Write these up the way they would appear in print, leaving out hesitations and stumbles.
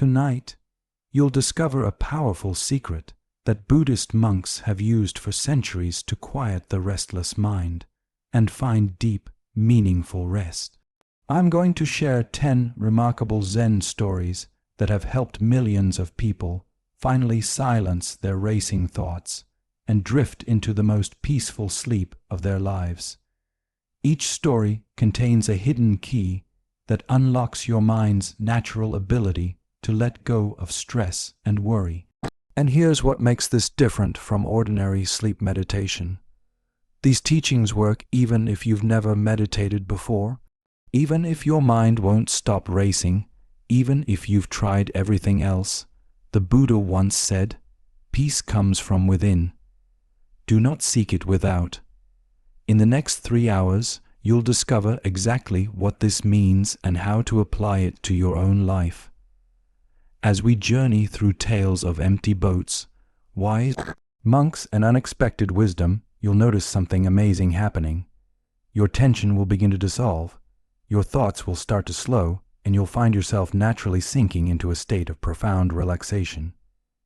Tonight, you'll discover a powerful secret that Buddhist monks have used for centuries to quiet the restless mind and find deep, meaningful rest. I'm going to share 10 remarkable Zen stories that have helped millions of people finally silence their racing thoughts and drift into the most peaceful sleep of their lives. Each story contains a hidden key that unlocks your mind's natural ability to let go of stress and worry. And here's what makes this different from ordinary sleep meditation. These teachings work even if you've never meditated before, even if your mind won't stop racing, even if you've tried everything else. The Buddha once said, "Peace comes from within. Do not seek it without." In the next 3 hours, you'll discover exactly what this means and how to apply it to your own life. As we journey through tales of empty boats, wise monks, and unexpected wisdom, you'll notice something amazing happening. Your tension will begin to dissolve, your thoughts will start to slow, and you'll find yourself naturally sinking into a state of profound relaxation.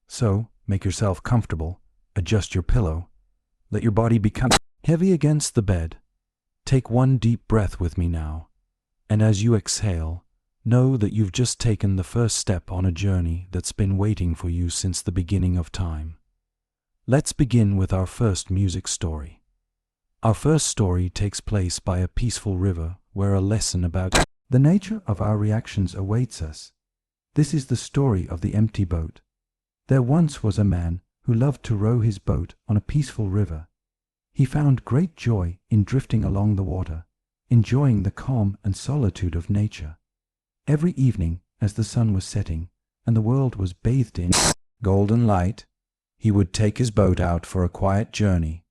So, make yourself comfortable, adjust your pillow, let your body become heavy against the bed. Take one deep breath with me now, and as you exhale, know that you've just taken the first step on a journey that's been waiting for you since the beginning of time. Let's begin with our first music story. Our first story takes place by a peaceful river where a lesson about the nature of our reactions awaits us. This is the story of the empty boat. There once was a man who loved to row his boat on a peaceful river. He found great joy in drifting along the water, enjoying the calm and solitude of nature. Every evening, as the sun was setting and the world was bathed in golden light, he would take his boat out for a quiet journey.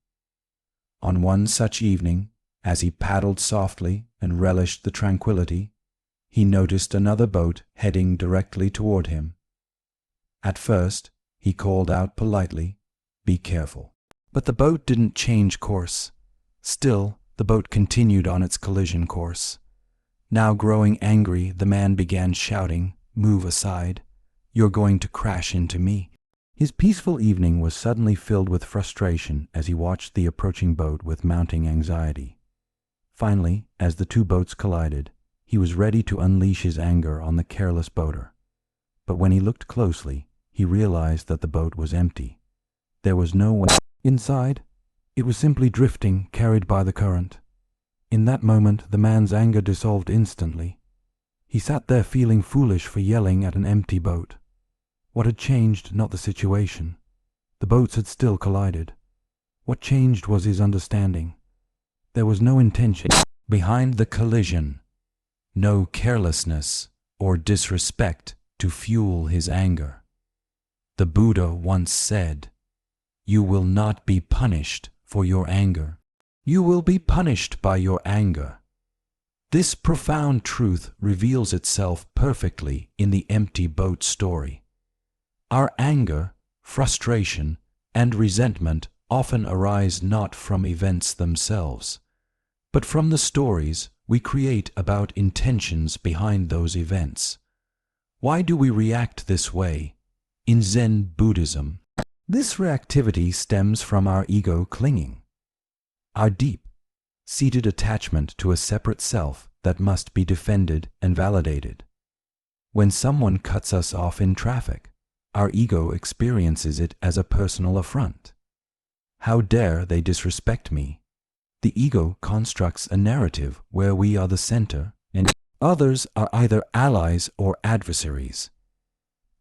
On one such evening, as he paddled softly and relished the tranquility, he noticed another boat heading directly toward him. At first, he called out politely, "Be careful." But the boat didn't change course. Still, the boat continued on its collision course. Now growing angry, the man began shouting, "Move aside. You're going to crash into me." His peaceful evening was suddenly filled with frustration as he watched the approaching boat with mounting anxiety. Finally, as the two boats collided, he was ready to unleash his anger on the careless boater. But when he looked closely, he realized that the boat was empty. There was no one inside. It was simply drifting, carried by the current. In that moment, the man's anger dissolved instantly. He sat there feeling foolish for yelling at an empty boat. What had changed, not the situation. The boats had still collided. What changed was his understanding. There was no intention behind the collision, no carelessness or disrespect to fuel his anger. The Buddha once said, "You will not be punished for your anger. You will be punished by your anger." This profound truth reveals itself perfectly in the empty boat story. Our anger, frustration, and resentment often arise not from events themselves, but from the stories we create about intentions behind those events. Why do we react this way? In Zen Buddhism, this reactivity stems from our ego clinging, our deep-seated attachment to a separate self that must be defended and validated. When someone cuts us off in traffic, our ego experiences it as a personal affront. How dare they disrespect me? The ego constructs a narrative where we are the center and others are either allies or adversaries.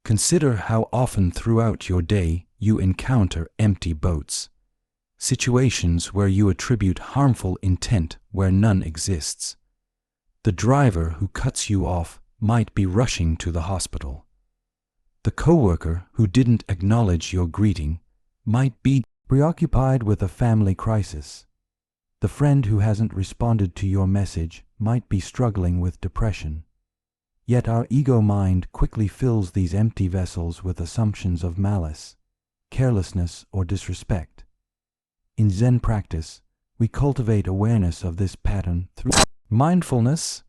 Consider how often throughout your day you encounter empty boats, situations where you attribute harmful intent where none exists. The driver who cuts you off might be rushing to the hospital. The coworker who didn't acknowledge your greeting might be preoccupied with a family crisis. The friend who hasn't responded to your message might be struggling with depression. Yet our ego mind quickly fills these empty vessels with assumptions of malice, carelessness, or disrespect. In Zen practice, we cultivate awareness of this pattern through mindfulness.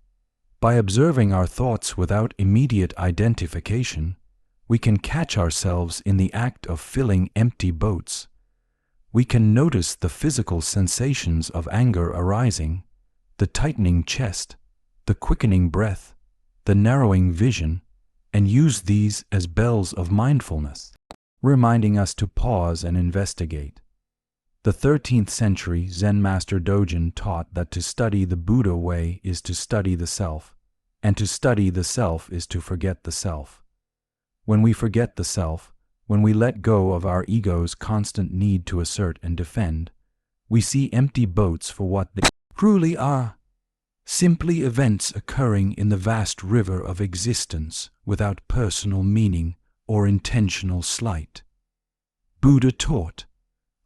By observing our thoughts without immediate identification, we can catch ourselves in the act of filling empty boats. We can notice the physical sensations of anger arising, the tightening chest, the quickening breath, the narrowing vision, and use these as bells of mindfulness, reminding us to pause and investigate. The 13th century Zen master Dogen taught that to study the Buddha way is to study the self, and to study the self is to forget the self. When we forget the self, when we let go of our ego's constant need to assert and defend, we see empty boats for what they truly are. Simply events occurring in the vast river of existence without personal meaning or intentional slight. Buddha taught,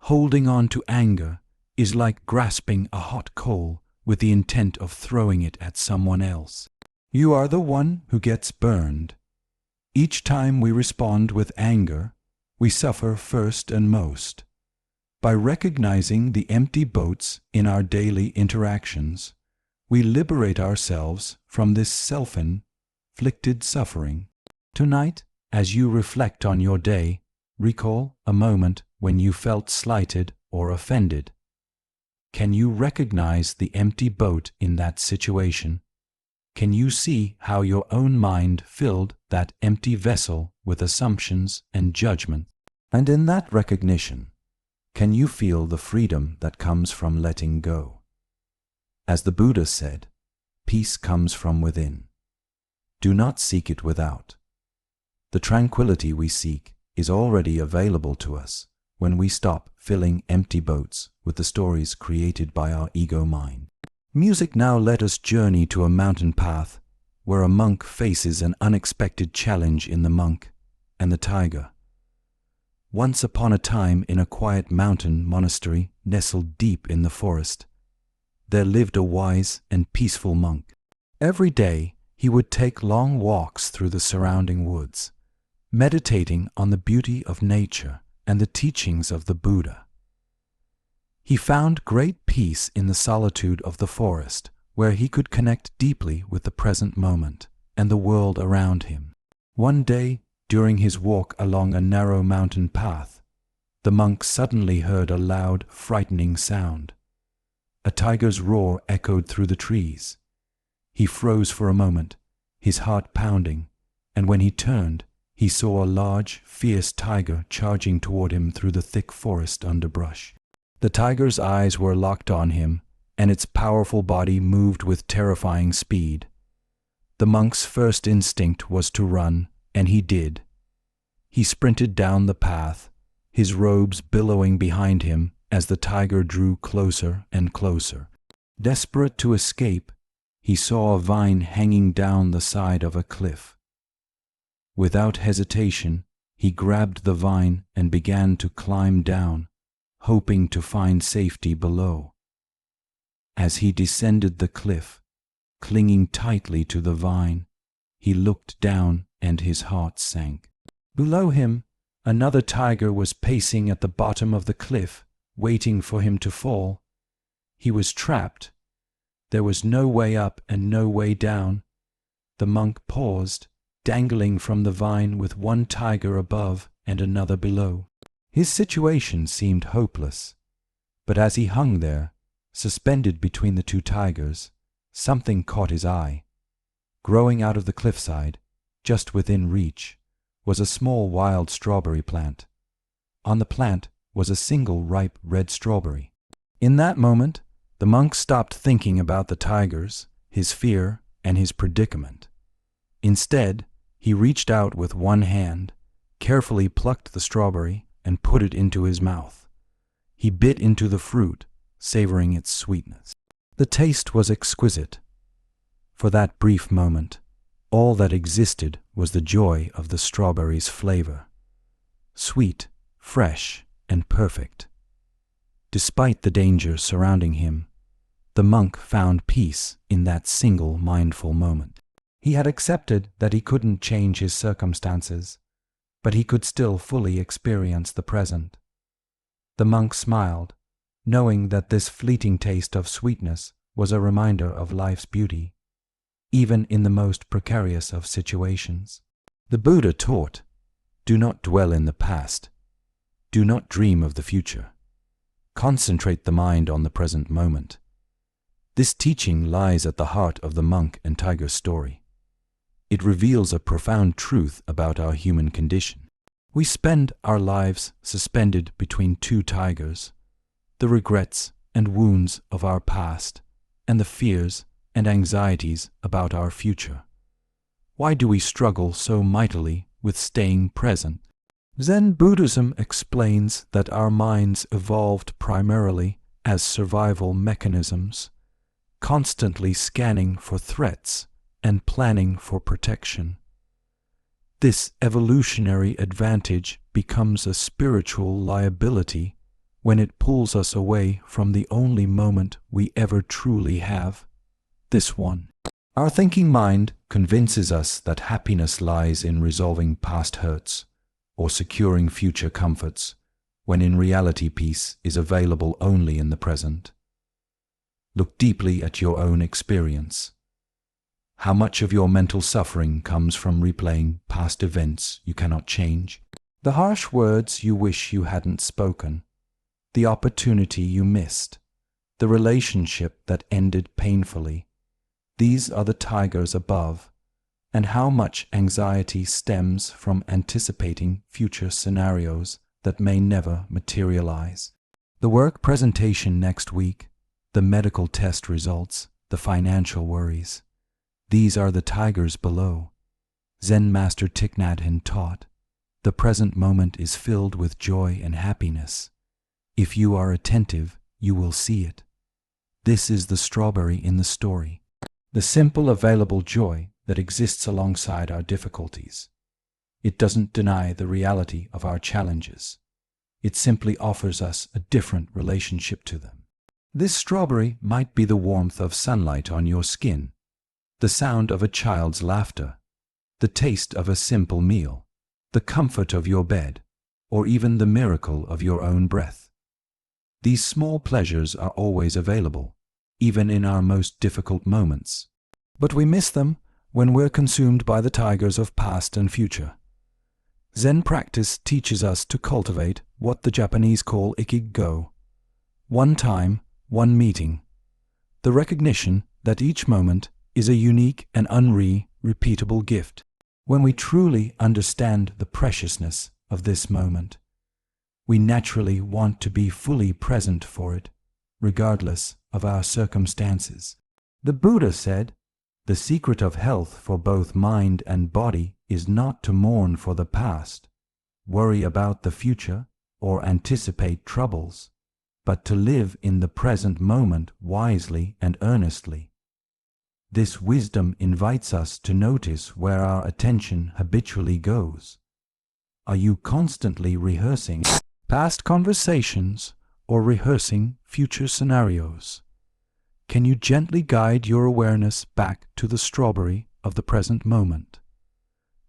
holding on to anger is like grasping a hot coal with the intent of throwing it at someone else. You are the one who gets burned. Each time we respond with anger, we suffer first and most. By recognizing the empty boats in our daily interactions, we liberate ourselves from this self-inflicted suffering. Tonight, as you reflect on your day, recall a moment when you felt slighted or offended. Can you recognize the empty boat in that situation? Can you see how your own mind filled that empty vessel with assumptions and judgment? And in that recognition, can you feel the freedom that comes from letting go? As the Buddha said, peace comes from within. Do not seek it without. The tranquility we seek is already available to us when we stop filling empty boats with the stories created by our ego mind. Music now let us journey to a mountain path where a monk faces an unexpected challenge in the monk and the tiger. Once upon a time, in a quiet mountain monastery nestled deep in the forest, there lived a wise and peaceful monk. Every day he would take long walks through the surrounding woods, meditating on the beauty of nature and the teachings of the Buddha. He found great peace in the solitude of the forest, where he could connect deeply with the present moment and the world around him. One day, during his walk along a narrow mountain path, the monk suddenly heard a loud, frightening sound. A tiger's roar echoed through the trees. He froze for a moment, his heart pounding, and when he turned, he saw a large, fierce tiger charging toward him through the thick forest underbrush. The tiger's eyes were locked on him, and its powerful body moved with terrifying speed. The monk's first instinct was to run, and he did. He sprinted down the path, his robes billowing behind him as the tiger drew closer and closer. Desperate to escape, he saw a vine hanging down the side of a cliff. Without hesitation, he grabbed the vine and began to climb down, hoping to find safety below. As he descended the cliff, clinging tightly to the vine, he looked down and his heart sank. Below him, another tiger was pacing at the bottom of the cliff, waiting for him to fall. He was trapped. There was no way up and no way down. The monk paused, dangling from the vine with one tiger above and another below. His situation seemed hopeless, but as he hung there, suspended between the two tigers, something caught his eye. Growing out of the cliffside, just within reach, was a small wild strawberry plant. On the plant was a single ripe red strawberry. In that moment, the monk stopped thinking about the tigers, his fear, and his predicament. Instead, he reached out with one hand, carefully plucked the strawberry, and put it into his mouth. He bit into the fruit, savoring its sweetness. The taste was exquisite. For that brief moment, all that existed was the joy of the strawberry's flavor. Sweet, fresh, and perfect. Despite the danger surrounding him, the monk found peace in that single mindful moment. He had accepted that he couldn't change his circumstances, but he could still fully experience the present. The monk smiled, knowing that this fleeting taste of sweetness was a reminder of life's beauty, even in the most precarious of situations. The Buddha taught, Do not dwell in the past. Do not dream of the future. Concentrate the mind on the present moment. This teaching lies at the heart of the monk and tiger story. It reveals a profound truth about our human condition. We spend our lives suspended between two tigers, the regrets and wounds of our past, and the fears and anxieties about our future. Why do we struggle so mightily with staying present? Zen Buddhism explains that our minds evolved primarily as survival mechanisms, constantly scanning for threats and planning for protection. This evolutionary advantage becomes a spiritual liability when it pulls us away from the only moment we ever truly have, this one. Our thinking mind convinces us that happiness lies in resolving past hurts or securing future comforts, when in reality peace is available only in the present. Look deeply at your own experience. How much of your mental suffering comes from replaying past events you cannot change? The harsh words you wish you hadn't spoken, the opportunity you missed, the relationship that ended painfully. These are the tigers above, and how much anxiety stems from anticipating future scenarios that may never materialize. The work presentation next week, the medical test results, the financial worries. These are the tigers below. Zen Master Thich Nhat Hanh taught, the present moment is filled with joy and happiness. If you are attentive, you will see it. This is the strawberry in the story, the simple available joy that exists alongside our difficulties. It doesn't deny the reality of our challenges. It simply offers us a different relationship to them. This strawberry might be the warmth of sunlight on your skin, the sound of a child's laughter, the taste of a simple meal, the comfort of your bed, or even the miracle of your own breath. These small pleasures are always available, even in our most difficult moments. But we miss them when we're consumed by the tigers of past and future. Zen practice teaches us to cultivate what the Japanese call ikigo, one time, one meeting, the recognition that each moment is a unique and repeatable gift. When we truly understand the preciousness of this moment, we naturally want to be fully present for it, regardless of our circumstances. The Buddha said, "The secret of health for both mind and body is not to mourn for the past, worry about the future, or anticipate troubles, but to live in the present moment wisely and earnestly." This wisdom invites us to notice where our attention habitually goes. Are you constantly rehearsing past conversations or rehearsing future scenarios? Can you gently guide your awareness back to the strawberry of the present moment,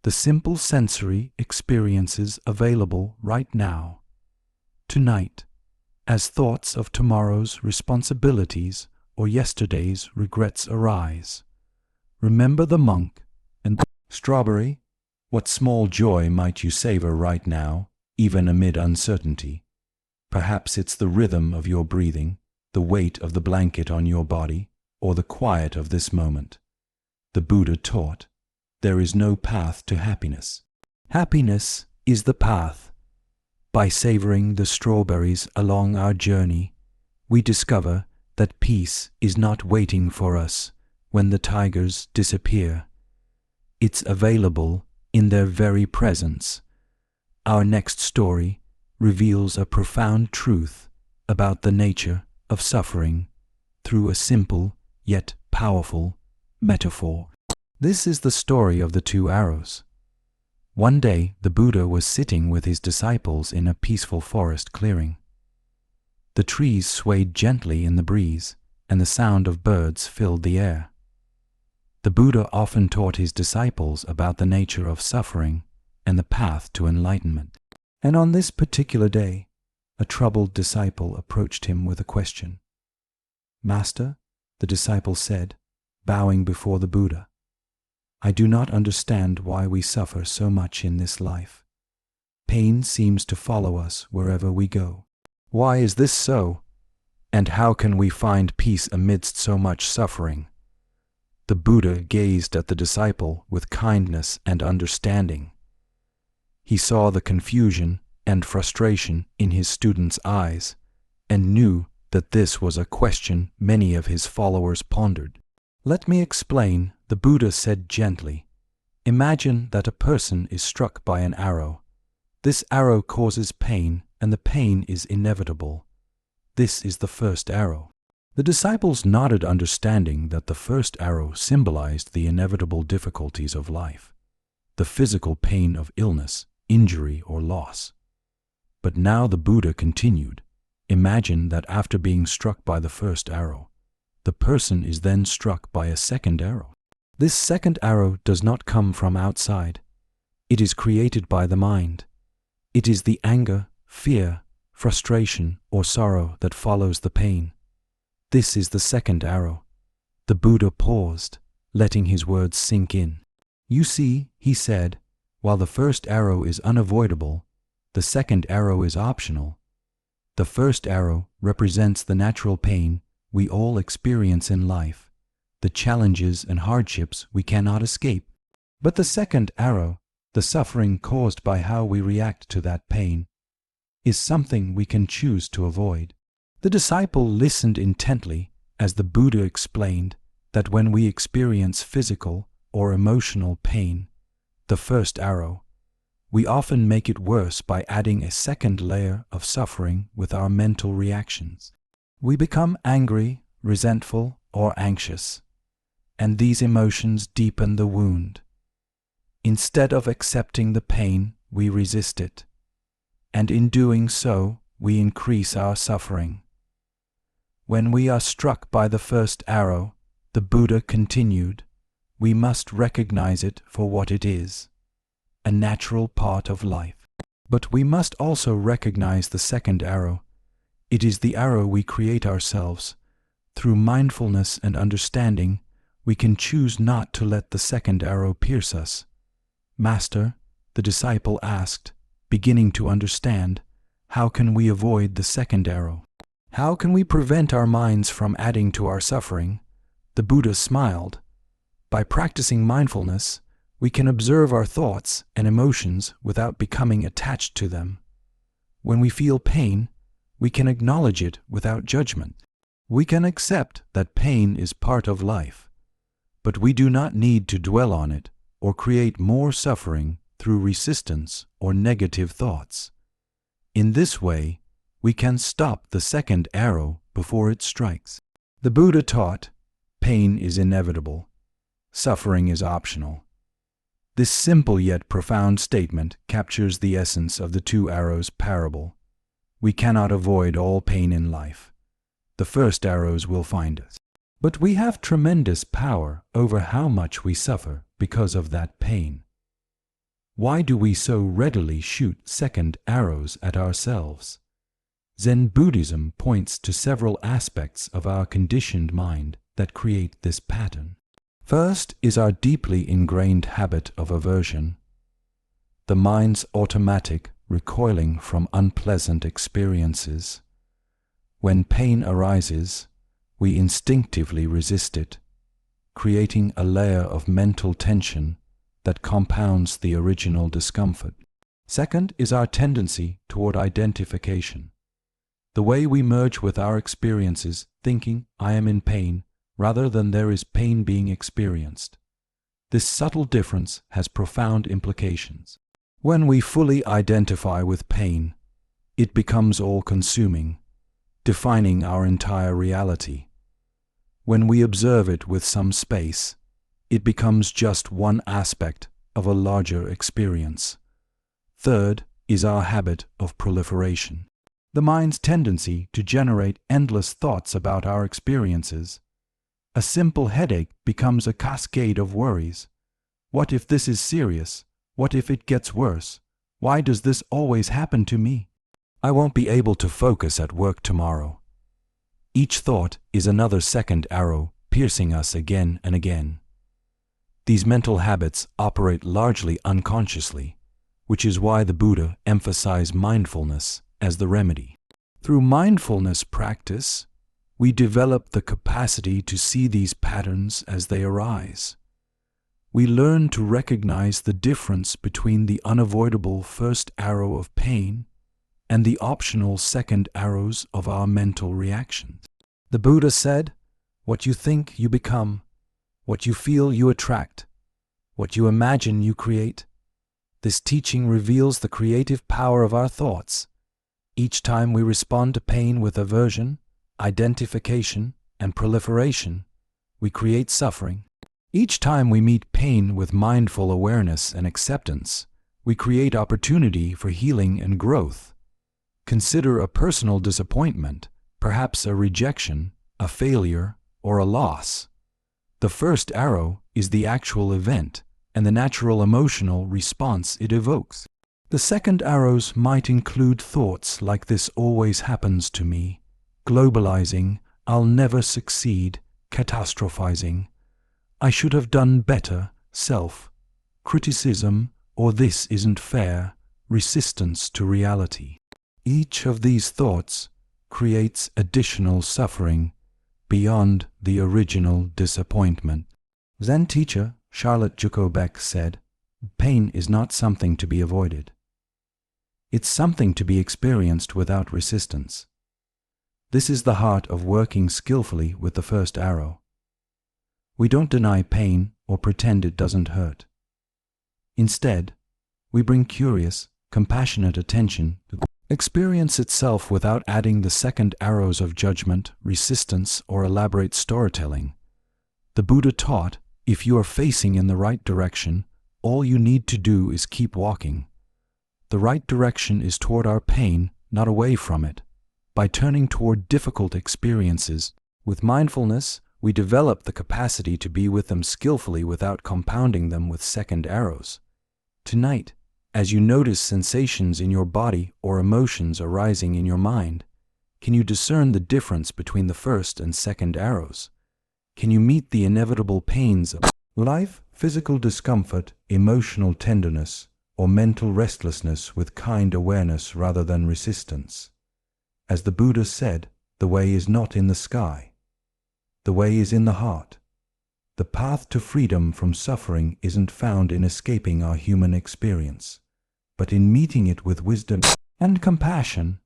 the simple sensory experiences available right now, tonight, as thoughts of tomorrow's responsibilities or yesterday's regrets arise? Remember the monk and the strawberry. What small joy might you savor right now, even amid uncertainty? Perhaps it's the rhythm of your breathing, the weight of the blanket on your body, or the quiet of this moment. The Buddha taught, there is no path to happiness. Happiness is the path. By savoring the strawberries along our journey, we discover that peace is not waiting for us when the tigers disappear. It's available in their very presence. Our next story reveals a profound truth about the nature of suffering through a simple yet powerful metaphor. This is the story of the two arrows. One day the Buddha was sitting with his disciples in a peaceful forest clearing. The trees swayed gently in the breeze, and the sound of birds filled the air. The Buddha often taught his disciples about the nature of suffering and the path to enlightenment. And on this particular day, a troubled disciple approached him with a question. "Master," the disciple said, bowing before the Buddha, "I do not understand why we suffer so much in this life. pain seems to follow us wherever we go. Why is this so? And how can we find peace amidst so much suffering? The Buddha gazed at the disciple with kindness and understanding. He saw the confusion and frustration in his student's eyes and knew that this was a question many of his followers pondered. "Let me explain," the Buddha said gently. "Imagine that a person is struck by an arrow. This arrow causes pain, and the pain is inevitable. This is the first arrow." The disciples nodded, understanding that the first arrow symbolized the inevitable difficulties of life, the physical pain of illness, injury, or loss. But now the Buddha continued, "Imagine that after being struck by the first arrow, the person is then struck by a second arrow. This second arrow does not come from outside. It is created by the mind. It is the anger, fear, frustration, or sorrow that follows the pain. This is the second arrow." The Buddha paused, letting his words sink in. "You see," he said, "while the first arrow is unavoidable, the second arrow is optional. The first arrow represents the natural pain we all experience in life, the challenges and hardships we cannot escape. But the second arrow, the suffering caused by how we react to that pain, is something we can choose to avoid." The disciple listened intently as the Buddha explained that when we experience physical or emotional pain, the first arrow, we often make it worse by adding a second layer of suffering with our mental reactions. We become angry, resentful, or anxious, and these emotions deepen the wound. Instead of accepting the pain, we resist it, and in doing so, we increase our suffering. When we are struck by the first arrow, the Buddha continued, we must recognize it for what it is, a natural part of life. But we must also recognize the second arrow. It is the arrow we create ourselves. Through mindfulness and understanding, we can choose not to let the second arrow pierce us. "Master," the disciple asked, beginning to understand, "how can we avoid the second arrow? How can we prevent our minds from adding to our suffering?" The Buddha smiled. "By practicing mindfulness, we can observe our thoughts and emotions without becoming attached to them. When we feel pain, we can acknowledge it without judgment. We can accept that pain is part of life, but we do not need to dwell on it or create more suffering through resistance or negative thoughts. In this way, we can stop the second arrow before it strikes." The Buddha taught, pain is inevitable. Suffering is optional. This simple yet profound statement captures the essence of the two arrows parable. We cannot avoid all pain in life. The first arrows will find us. But we have tremendous power over how much we suffer because of that pain. Why do we so readily shoot second arrows at ourselves? Zen Buddhism points to several aspects of our conditioned mind that create this pattern. First is our deeply ingrained habit of aversion, the mind's automatic recoiling from unpleasant experiences. When pain arises, we instinctively resist it, creating a layer of mental tension that compounds the original discomfort. Second is our tendency toward identification, the way we merge with our experiences, thinking, "I am in pain," rather than there is pain being experienced. This subtle difference has profound implications. When we fully identify with pain, it becomes all-consuming, defining our entire reality. When we observe it with some space, it becomes just one aspect of a larger experience. Third is our habit of proliferation, the mind's tendency to generate endless thoughts about our experiences. A simple headache becomes a cascade of worries. What if this is serious? What if it gets worse? Why does this always happen to me? I won't be able to focus at work tomorrow. Each thought is another second arrow piercing us again and again. These mental habits operate largely unconsciously. which is why the Buddha emphasized mindfulness as the remedy. Through mindfulness practice, we develop the capacity to see these patterns as they arise. We learn to recognize the difference between the unavoidable first arrow of pain and the optional second arrows of our mental reactions. The Buddha said, "What you think, you become. What you feel, you attract. What you imagine, you create." This teaching reveals the creative power of our thoughts. Each time we respond to pain with aversion, identification, and proliferation, we create suffering. Each time we meet pain with mindful awareness and acceptance, we create opportunity for healing and growth. Consider a personal disappointment, perhaps a rejection, a failure, or a loss. The first arrow is the actual event and the natural emotional response it evokes. The second arrows might include thoughts like "this always happens to me," globalizing, "I'll never succeed," catastrophizing, "I should have done better," self-criticism, or "this isn't fair," resistance to reality. Each of these thoughts creates additional suffering beyond the original disappointment. Zen teacher Charlotte Jukobeck said, "Pain is not something to be avoided. It's something to be experienced without resistance." This is the heart of working skillfully with the first arrow. We don't deny pain or pretend it doesn't hurt. Instead, we bring curious, compassionate attention to experience itself without adding the second arrows of judgment, resistance, or elaborate storytelling. The Buddha taught, if you are facing in the right direction, all you need to do is keep walking. The right direction is toward our pain, not away from it. By turning toward difficult experiences, with mindfulness, we develop the capacity to be with them skillfully without compounding them with second arrows. Tonight, as you notice sensations in your body or emotions arising in your mind, can you discern the difference between the first and second arrows? Can you meet the inevitable pains of life, physical discomfort, emotional tenderness, or mental restlessness with kind awareness rather than resistance? As the Buddha said, the way is not in the sky. The way is in the heart. The path to freedom from suffering isn't found in escaping our human experience, but in meeting it with wisdom and compassion.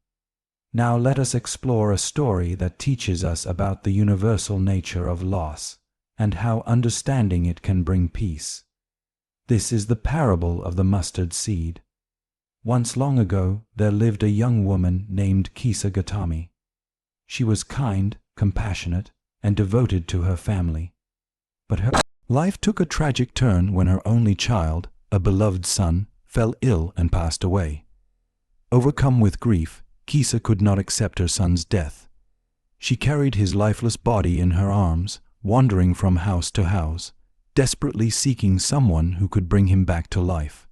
Now let us explore a story that teaches us about the universal nature of loss and how understanding it can bring peace. This is the parable of the mustard seed. Once long ago, there lived a young woman named Kisa Gautami. She was kind, compassionate, and devoted to her family. But her life took a tragic turn when her only child, a beloved son, fell ill and passed away. Overcome with grief, Kisa could not accept her son's death. She carried his lifeless body in her arms, wandering from house to house, desperately seeking someone who could bring him back to life.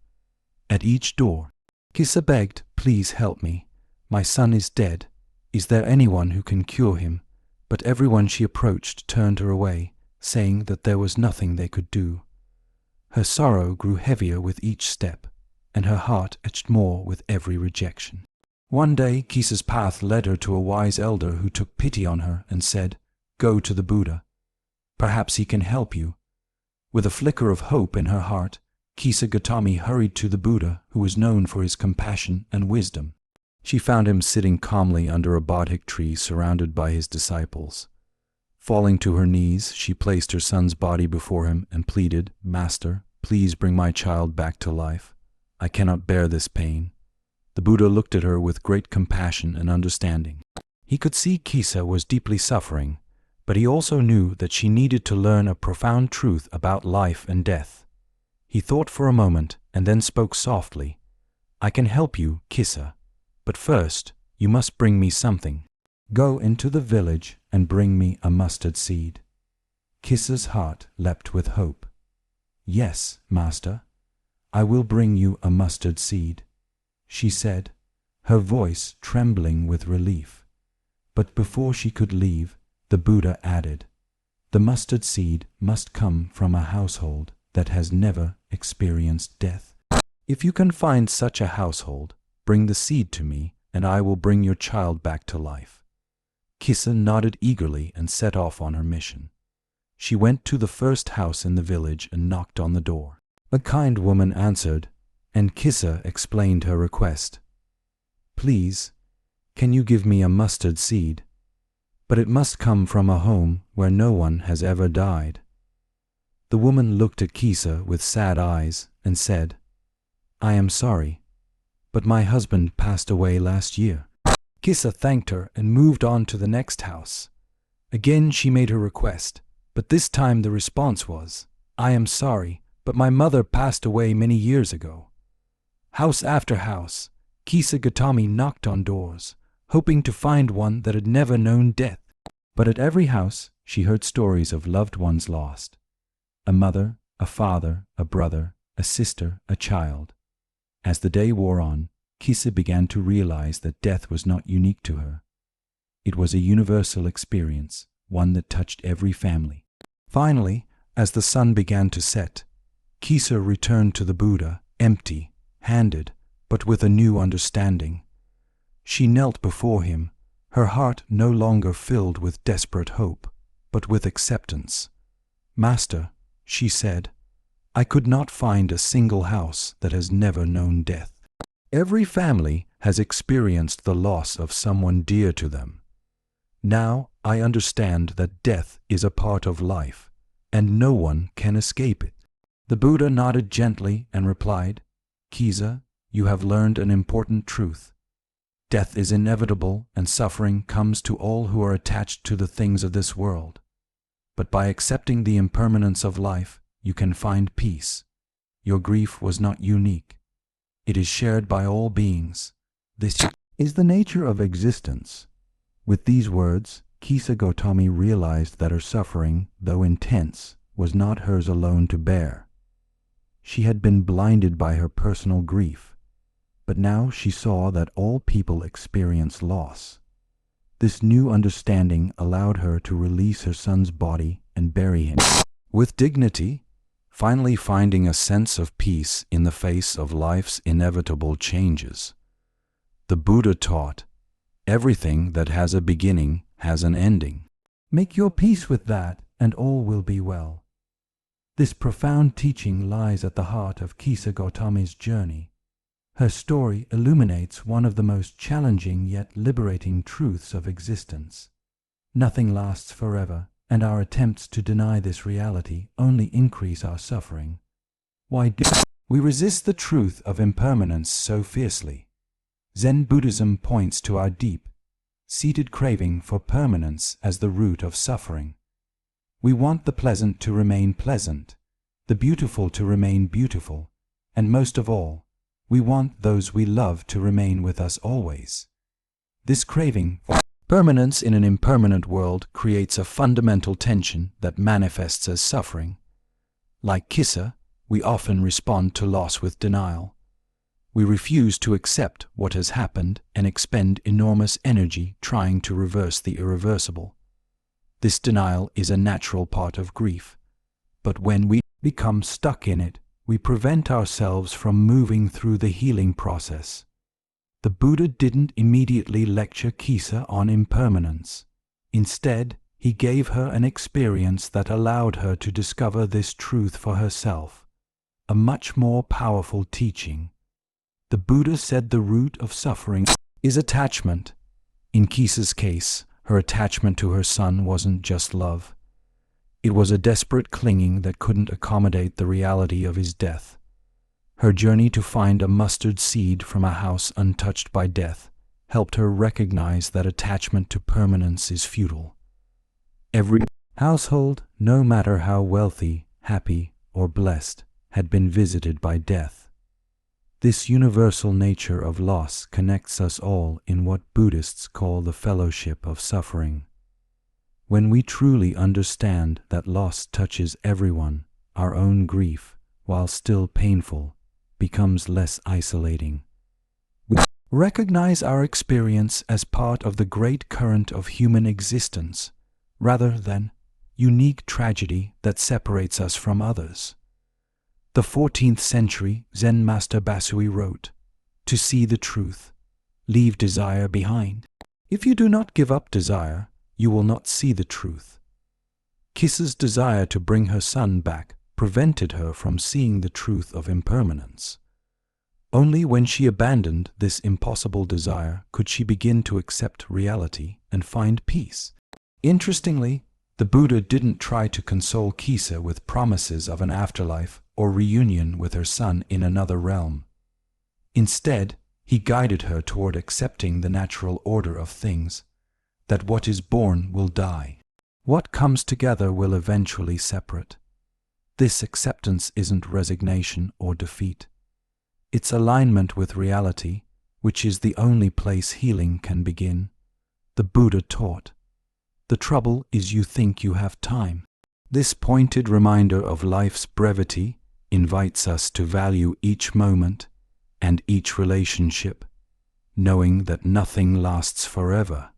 At each door, Kisa begged, "Please help me. My son is dead. Is there anyone who can cure him?" But everyone she approached turned her away, saying that there was nothing they could do. Her sorrow grew heavier with each step, and her heart etched more with every rejection. One day, Kisa's path led her to a wise elder who took pity on her and said, "Go to the Buddha. Perhaps he can help you." With a flicker of hope in her heart, Kisa Gautami hurried to the Buddha, who was known for his compassion and wisdom. She found him sitting calmly under a bodhik tree surrounded by his disciples. Falling to her knees, she placed her son's body before him and pleaded, "Master, please bring my child back to life. I cannot bear this pain." The Buddha looked at her with great compassion and understanding. He could see Kisa was deeply suffering, but he also knew that she needed to learn a profound truth about life and death. He thought for a moment and then spoke softly, "I can help you, Kisa, but first you must bring me something. Go into the village and bring me a mustard seed." Kisa's heart leapt with hope. "Yes, Master, I will bring you a mustard seed," she said, her voice trembling with relief. But before she could leave, the Buddha added, "The mustard seed must come from a household that has never experienced death. If you can find such a household, bring the seed to me, and I will bring your child back to life." Kissa nodded eagerly and set off on her mission. She went to the first house in the village and knocked on the door. A kind woman answered, and Kissa explained her request. "Please, can you give me a mustard seed? But it must come from a home where no one has ever died." The woman looked at Kissa with sad eyes and said, "I am sorry, but my husband passed away last year." Kissa thanked her and moved on to the next house. Again she made her request, but this time the response was, "I am sorry, but my mother passed away many years ago." House after house, Kissa Gautami knocked on doors, hoping to find one that had never known death. But at every house she heard stories of loved ones lost. A mother, a father, a brother, a sister, a child. As the day wore on, Kissa began to realize that death was not unique to her. It was a universal experience, one that touched every family. Finally, as the sun began to set, Kissa returned to the Buddha, empty-handed, but with a new understanding. She knelt before him, her heart no longer filled with desperate hope, but with acceptance. "Master," she said, "I could not find a single house that has never known death. Every family has experienced the loss of someone dear to them. Now I understand that death is a part of life, and no one can escape it." The Buddha nodded gently and replied, "Kissa, you have learned an important truth. Death is inevitable and suffering comes to all who are attached to the things of this world. But by accepting the impermanence of life, you can find peace. Your grief was not unique. It is shared by all beings. This is the nature of existence." With these words, Kissa Gautami realized that her suffering, though intense, was not hers alone to bear. She had been blinded by her personal grief, but now she saw that all people experience loss. This new understanding allowed her to release her son's body and bury him with dignity, finally finding a sense of peace in the face of life's inevitable changes. The Buddha taught, "Everything that has a beginning has an ending. Make your peace with that, and all will be well." This profound teaching lies at the heart of Kissa Gautami's journey. Her story illuminates one of the most challenging yet liberating truths of existence. Nothing lasts forever, and our attempts to deny this reality only increase our suffering. Why do we resist the truth of impermanence so fiercely? Zen Buddhism points to our deep-seated craving for permanence as the root of suffering. We want the pleasant to remain pleasant, the beautiful to remain beautiful, and most of all, we want those we love to remain with us always. This craving for permanence in an impermanent world creates a fundamental tension that manifests as suffering. Like Kissa, we often respond to loss with denial. We refuse to accept what has happened and expend enormous energy trying to reverse the irreversible. This denial is a natural part of grief, but when we become stuck in it, we prevent ourselves from moving through the healing process. The Buddha didn't immediately lecture Kissa on impermanence. Instead, he gave her an experience that allowed her to discover this truth for herself, a much more powerful teaching. The Buddha said the root of suffering is attachment. In Kissa's case, her attachment to her son wasn't just love. It was a desperate clinging that couldn't accommodate the reality of his death. Her journey to find a mustard seed from a house untouched by death helped her recognize that attachment to permanence is futile. Every household, no matter how wealthy, happy, or blessed, had been visited by death. This universal nature of loss connects us all in what Buddhists call the fellowship of suffering. When we truly understand that loss touches everyone, our own grief, while still painful, becomes less isolating. We recognize our experience as part of the great current of human existence, rather than unique tragedy that separates us from others. The 14th century Zen master Basui wrote, "To see the truth, leave desire behind. If you do not give up desire, you will not see the truth." Kissa's desire to bring her son back prevented her from seeing the truth of impermanence. Only when she abandoned this impossible desire could she begin to accept reality and find peace. Interestingly, the Buddha didn't try to console Kissa with promises of an afterlife or reunion with her son in another realm. Instead, he guided her toward accepting the natural order of things, that what is born will die. What comes together will eventually separate. This acceptance isn't resignation or defeat. It's alignment with reality, which is the only place healing can begin. The Buddha taught, "The trouble is you think you have time." This pointed reminder of life's brevity invites us to value each moment and each relationship, knowing that nothing lasts forever.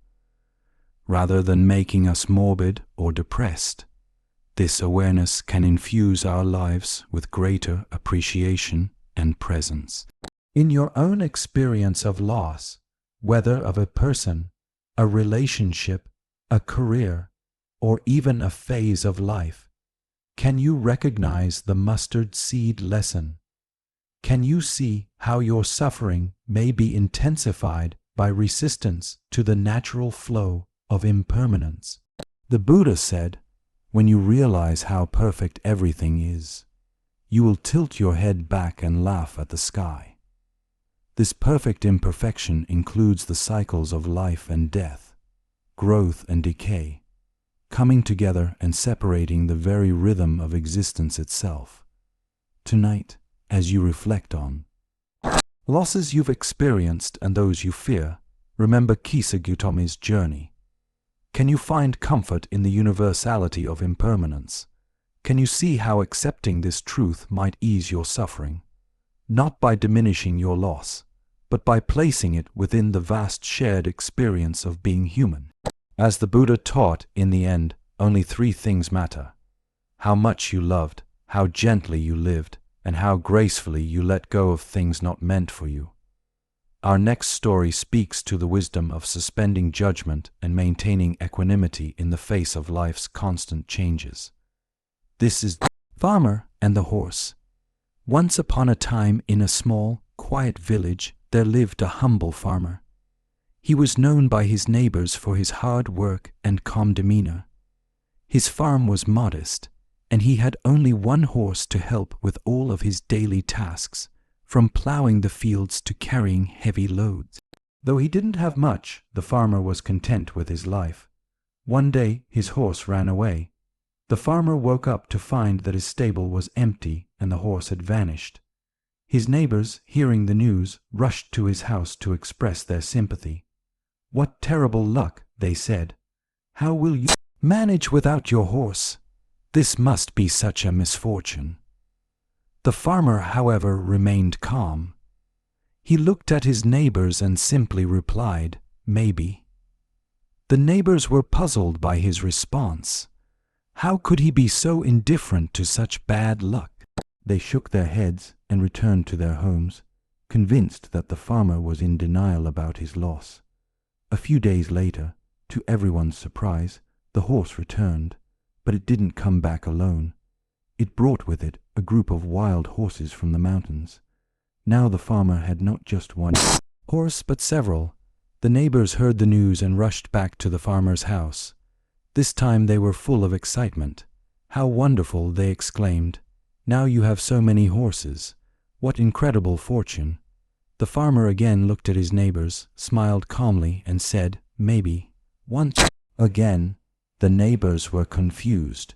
Rather than making us morbid or depressed, this awareness can infuse our lives with greater appreciation and presence. In your own experience of loss, whether of a person, a relationship, a career, or even a phase of life, can you recognize the mustard seed lesson? Can you see how your suffering may be intensified by resistance to the natural flow of impermanence? The Buddha said, "When you realize how perfect everything is, you will tilt your head back and laugh at the sky." This perfect imperfection includes the cycles of life and death, growth and decay, coming together and separating the very rhythm of existence itself. Tonight, as you reflect on losses you've experienced and those you fear, remember Kissa Gautam's journey. Can you find comfort in the universality of impermanence? Can you see how accepting this truth might ease your suffering, not by diminishing your loss, but by placing it within the vast shared experience of being human? As the Buddha taught, in the end, only three things matter: how much you loved, how gently you lived, and how gracefully you let go of things not meant for you. Our next story speaks to the wisdom of suspending judgment and maintaining equanimity in the face of life's constant changes. This is The Farmer and the Horse. Once upon a time, in a small, quiet village, there lived a humble farmer. He was known by his neighbors for his hard work and calm demeanor. His farm was modest, and he had only one horse to help with all of his daily tasks, from plowing the fields to carrying heavy loads. Though he didn't have much, the farmer was content with his life. One day, his horse ran away. The farmer woke up to find that his stable was empty and the horse had vanished. His neighbors, hearing the news, rushed to his house to express their sympathy. "What terrible luck," they said. "How will you manage without your horse? This must be such a misfortune." The farmer, however, remained calm. He looked at his neighbors and simply replied, "Maybe." The neighbors were puzzled by his response. How could he be so indifferent to such bad luck? They shook their heads and returned to their homes, convinced that the farmer was in denial about his loss. A few days later, to everyone's surprise, the horse returned, but it didn't come back alone. It brought with it a group of wild horses from the mountains. Now the farmer had not just one horse, but several. The neighbors heard the news and rushed back to the farmer's house. This time they were full of excitement. "How wonderful!" they exclaimed. "Now you have so many horses. What incredible fortune!" The farmer again looked at his neighbors, smiled calmly, and said, "Maybe." Once again, the neighbors were confused.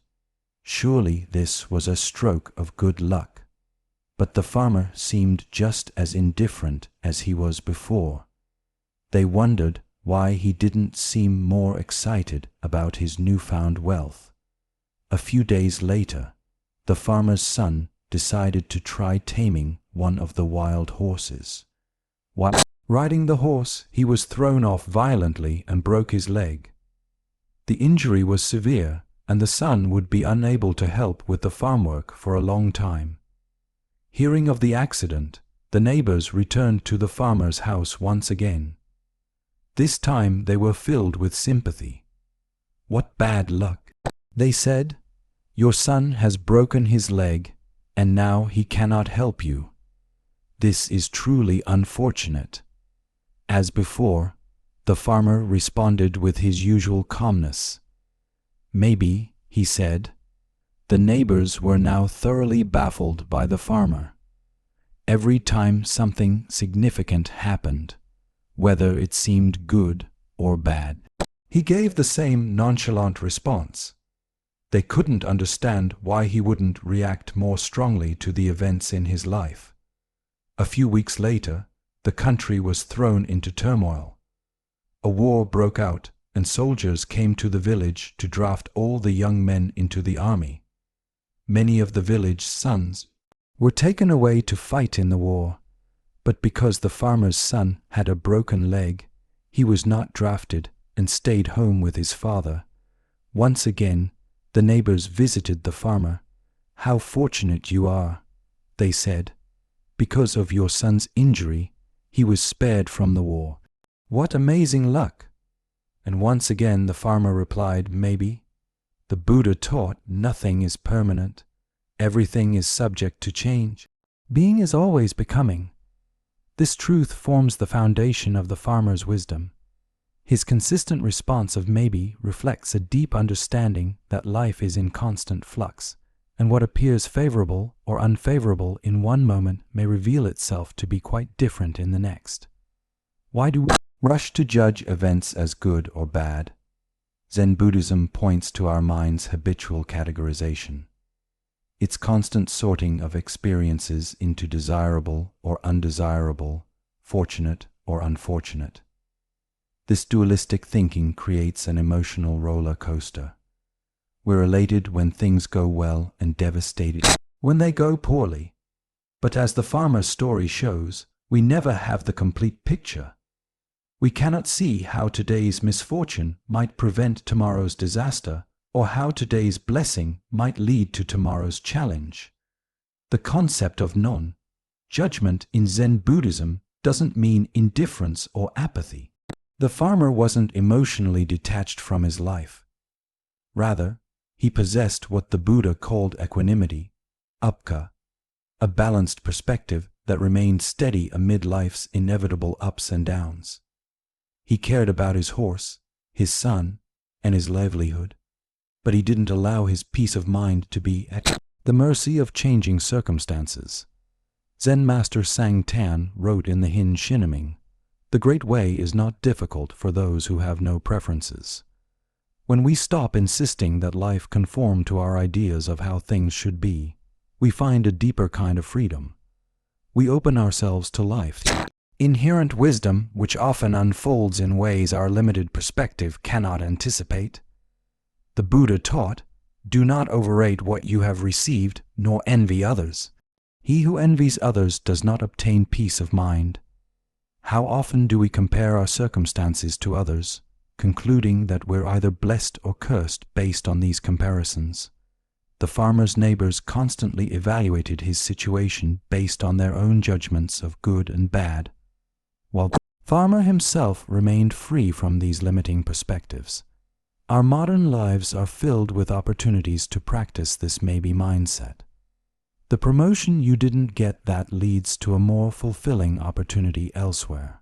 Surely this was a stroke of good luck. But the farmer seemed just as indifferent as he was before. They wondered why he didn't seem more excited about his newfound wealth. A few days later, the farmer's son decided to try taming one of the wild horses. While riding the horse, he was thrown off violently and broke his leg. The injury was severe, and the son would be unable to help with the farm work for a long time. Hearing of the accident, the neighbors returned to the farmer's house once again. This time they were filled with sympathy. "What bad luck," they said. "Your son has broken his leg, and now he cannot help you. This is truly unfortunate." As before, the farmer responded with his usual calmness. "Maybe," he said. The neighbors were now thoroughly baffled by the farmer. Every time something significant happened, whether it seemed good or bad, he gave the same nonchalant response. They couldn't understand why he wouldn't react more strongly to the events in his life. A few weeks later, the country was thrown into turmoil. A war broke out, and soldiers came to the village to draft all the young men into the army. Many of the village sons were taken away to fight in the war, but because the farmer's son had a broken leg, he was not drafted and stayed home with his father. Once again, the neighbors visited the farmer. "How fortunate you are," they said. "Because of your son's injury, he was spared from the war. What amazing luck!" And once again the farmer replied, "Maybe. The Buddha taught nothing is permanent. Everything is subject to change. Being is always becoming." This truth forms the foundation of the farmer's wisdom. His consistent response of "maybe" reflects a deep understanding that life is in constant flux, and what appears favorable or unfavorable in one moment may reveal itself to be quite different in the next. Why do we rush to judge events as good or bad? Zen Buddhism points to our mind's habitual categorization, its constant sorting of experiences into desirable or undesirable, fortunate or unfortunate. This dualistic thinking creates an emotional roller coaster. We're elated when things go well and devastated when they go poorly. But as the farmer's story shows, we never have the complete picture. We cannot see how today's misfortune might prevent tomorrow's disaster, or how today's blessing might lead to tomorrow's challenge. The concept of non-judgment in Zen Buddhism doesn't mean indifference or apathy. The farmer wasn't emotionally detached from his life. Rather, he possessed what the Buddha called equanimity, upka, a balanced perspective that remained steady amid life's inevitable ups and downs. He cared about his horse, his son, and his livelihood, but he didn't allow his peace of mind to be at the mercy of changing circumstances. Zen master Sang Tan wrote in the Hin Shinaming, "The great way is not difficult for those who have no preferences." When we stop insisting that life conform to our ideas of how things should be, we find a deeper kind of freedom. We open ourselves to life, inherent wisdom which often unfolds in ways our limited perspective cannot anticipate. The Buddha taught, "Do not overrate what you have received, nor envy others. He who envies others does not obtain peace of mind." How often do we compare our circumstances to others, concluding that we're either blessed or cursed based on these comparisons? The farmer's neighbors constantly evaluated his situation based on their own judgments of good and bad, while the farmer himself remained free from these limiting perspectives. Our modern lives are filled with opportunities to practice this maybe mindset. The promotion you didn't get that leads to a more fulfilling opportunity elsewhere.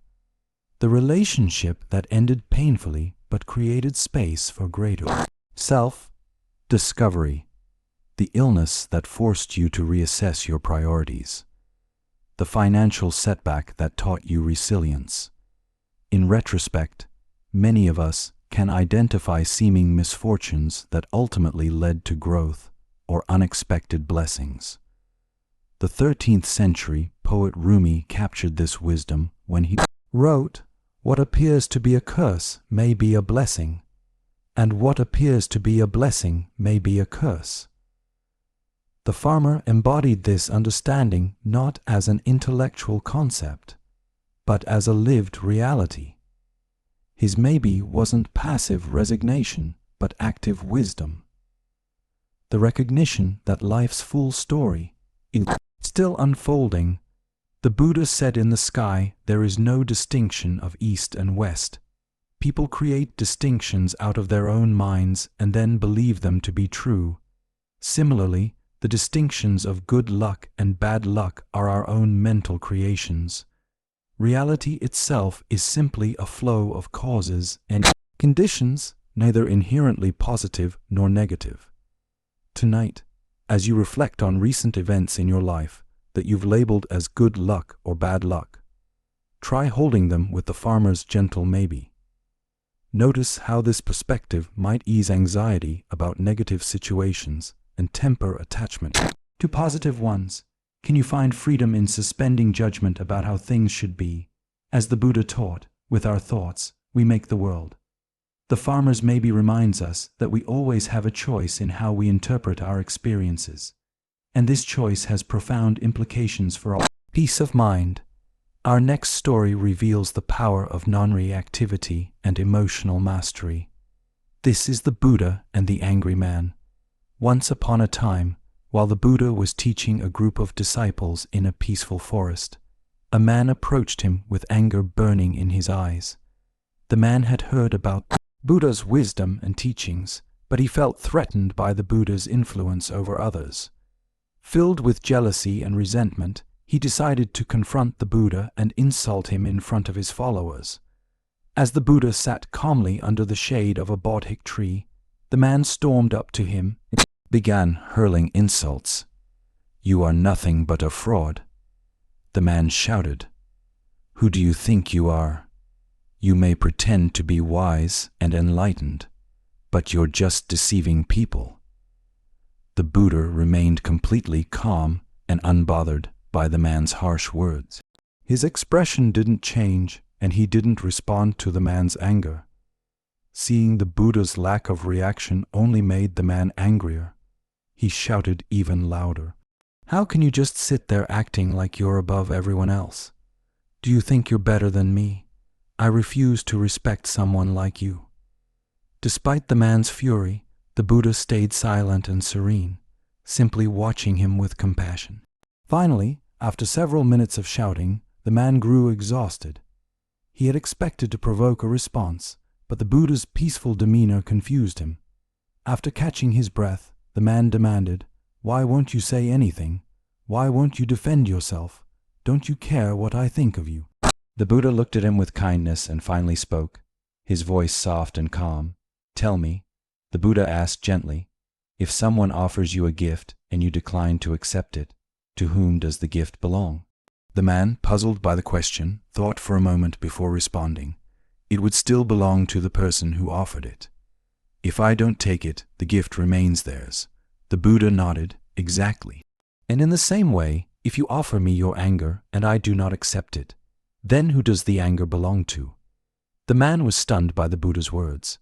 The relationship that ended painfully but created space for greater self-discovery. The illness that forced you to reassess your priorities. The financial setback that taught you resilience. In retrospect, many of us can identify seeming misfortunes that ultimately led to growth or unexpected blessings. The 13th century poet Rumi captured this wisdom when he wrote, "What appears to be a curse may be a blessing, and what appears to be a blessing may be a curse." The farmer embodied this understanding not as an intellectual concept, but as a lived reality. His maybe wasn't passive resignation, but active wisdom. The recognition that life's full story is Still unfolding, the Buddha said, "In the sky there is no distinction of east and west. People create distinctions out of their own minds and then believe them to be true. Similarly, the distinctions of good luck and bad luck are our own mental creations. Reality itself is simply a flow of causes and conditions, neither inherently positive nor negative." Tonight, as you reflect on recent events in your life that you've labeled as good luck or bad luck, try holding them with the farmer's gentle maybe. Notice how this perspective might ease anxiety about negative situations and temper attachment to positive ones. Can you find freedom in suspending judgment about how things should be? As the Buddha taught, with our thoughts, we make the world. The farmer's maybe reminds us that we always have a choice in how we interpret our experiences, and this choice has profound implications for our peace of mind. Our next story reveals the power of non-reactivity and emotional mastery. This is the Buddha and the Angry Man. Once upon a time, while the Buddha was teaching a group of disciples in a peaceful forest, a man approached him with anger burning in his eyes. The man had heard about Buddha's wisdom and teachings, but he felt threatened by the Buddha's influence over others. Filled with jealousy and resentment, he decided to confront the Buddha and insult him in front of his followers. As the Buddha sat calmly under the shade of a bodhic tree, the man stormed up to him and began hurling insults. "You are nothing but a fraud." The man shouted, "Who do you think you are? You may pretend to be wise and enlightened, but you're just deceiving people." The Buddha remained completely calm and unbothered by the man's harsh words. His expression didn't change, and he didn't respond to the man's anger. Seeing the Buddha's lack of reaction only made the man angrier. He shouted even louder, "How can you just sit there acting like you're above everyone else? Do you think you're better than me? I refuse to respect someone like you." Despite the man's fury, the Buddha stayed silent and serene, simply watching him with compassion. Finally, after several minutes of shouting, the man grew exhausted. He had expected to provoke a response, but the Buddha's peaceful demeanor confused him. After catching his breath, the man demanded, "Why won't you say anything? Why won't you defend yourself? Don't you care what I think of you?" The Buddha looked at him with kindness and finally spoke, his voice soft and calm. "Tell me," the Buddha asked gently, "if someone offers you a gift and you decline to accept it, to whom does the gift belong?" The man, puzzled by the question, thought for a moment before responding. "It would still belong to the person who offered it. If I don't take it, the gift remains theirs." The Buddha nodded, "Exactly. And in the same way, if you offer me your anger and I do not accept it, then who does the anger belong to?" The man was stunned by the Buddha's words.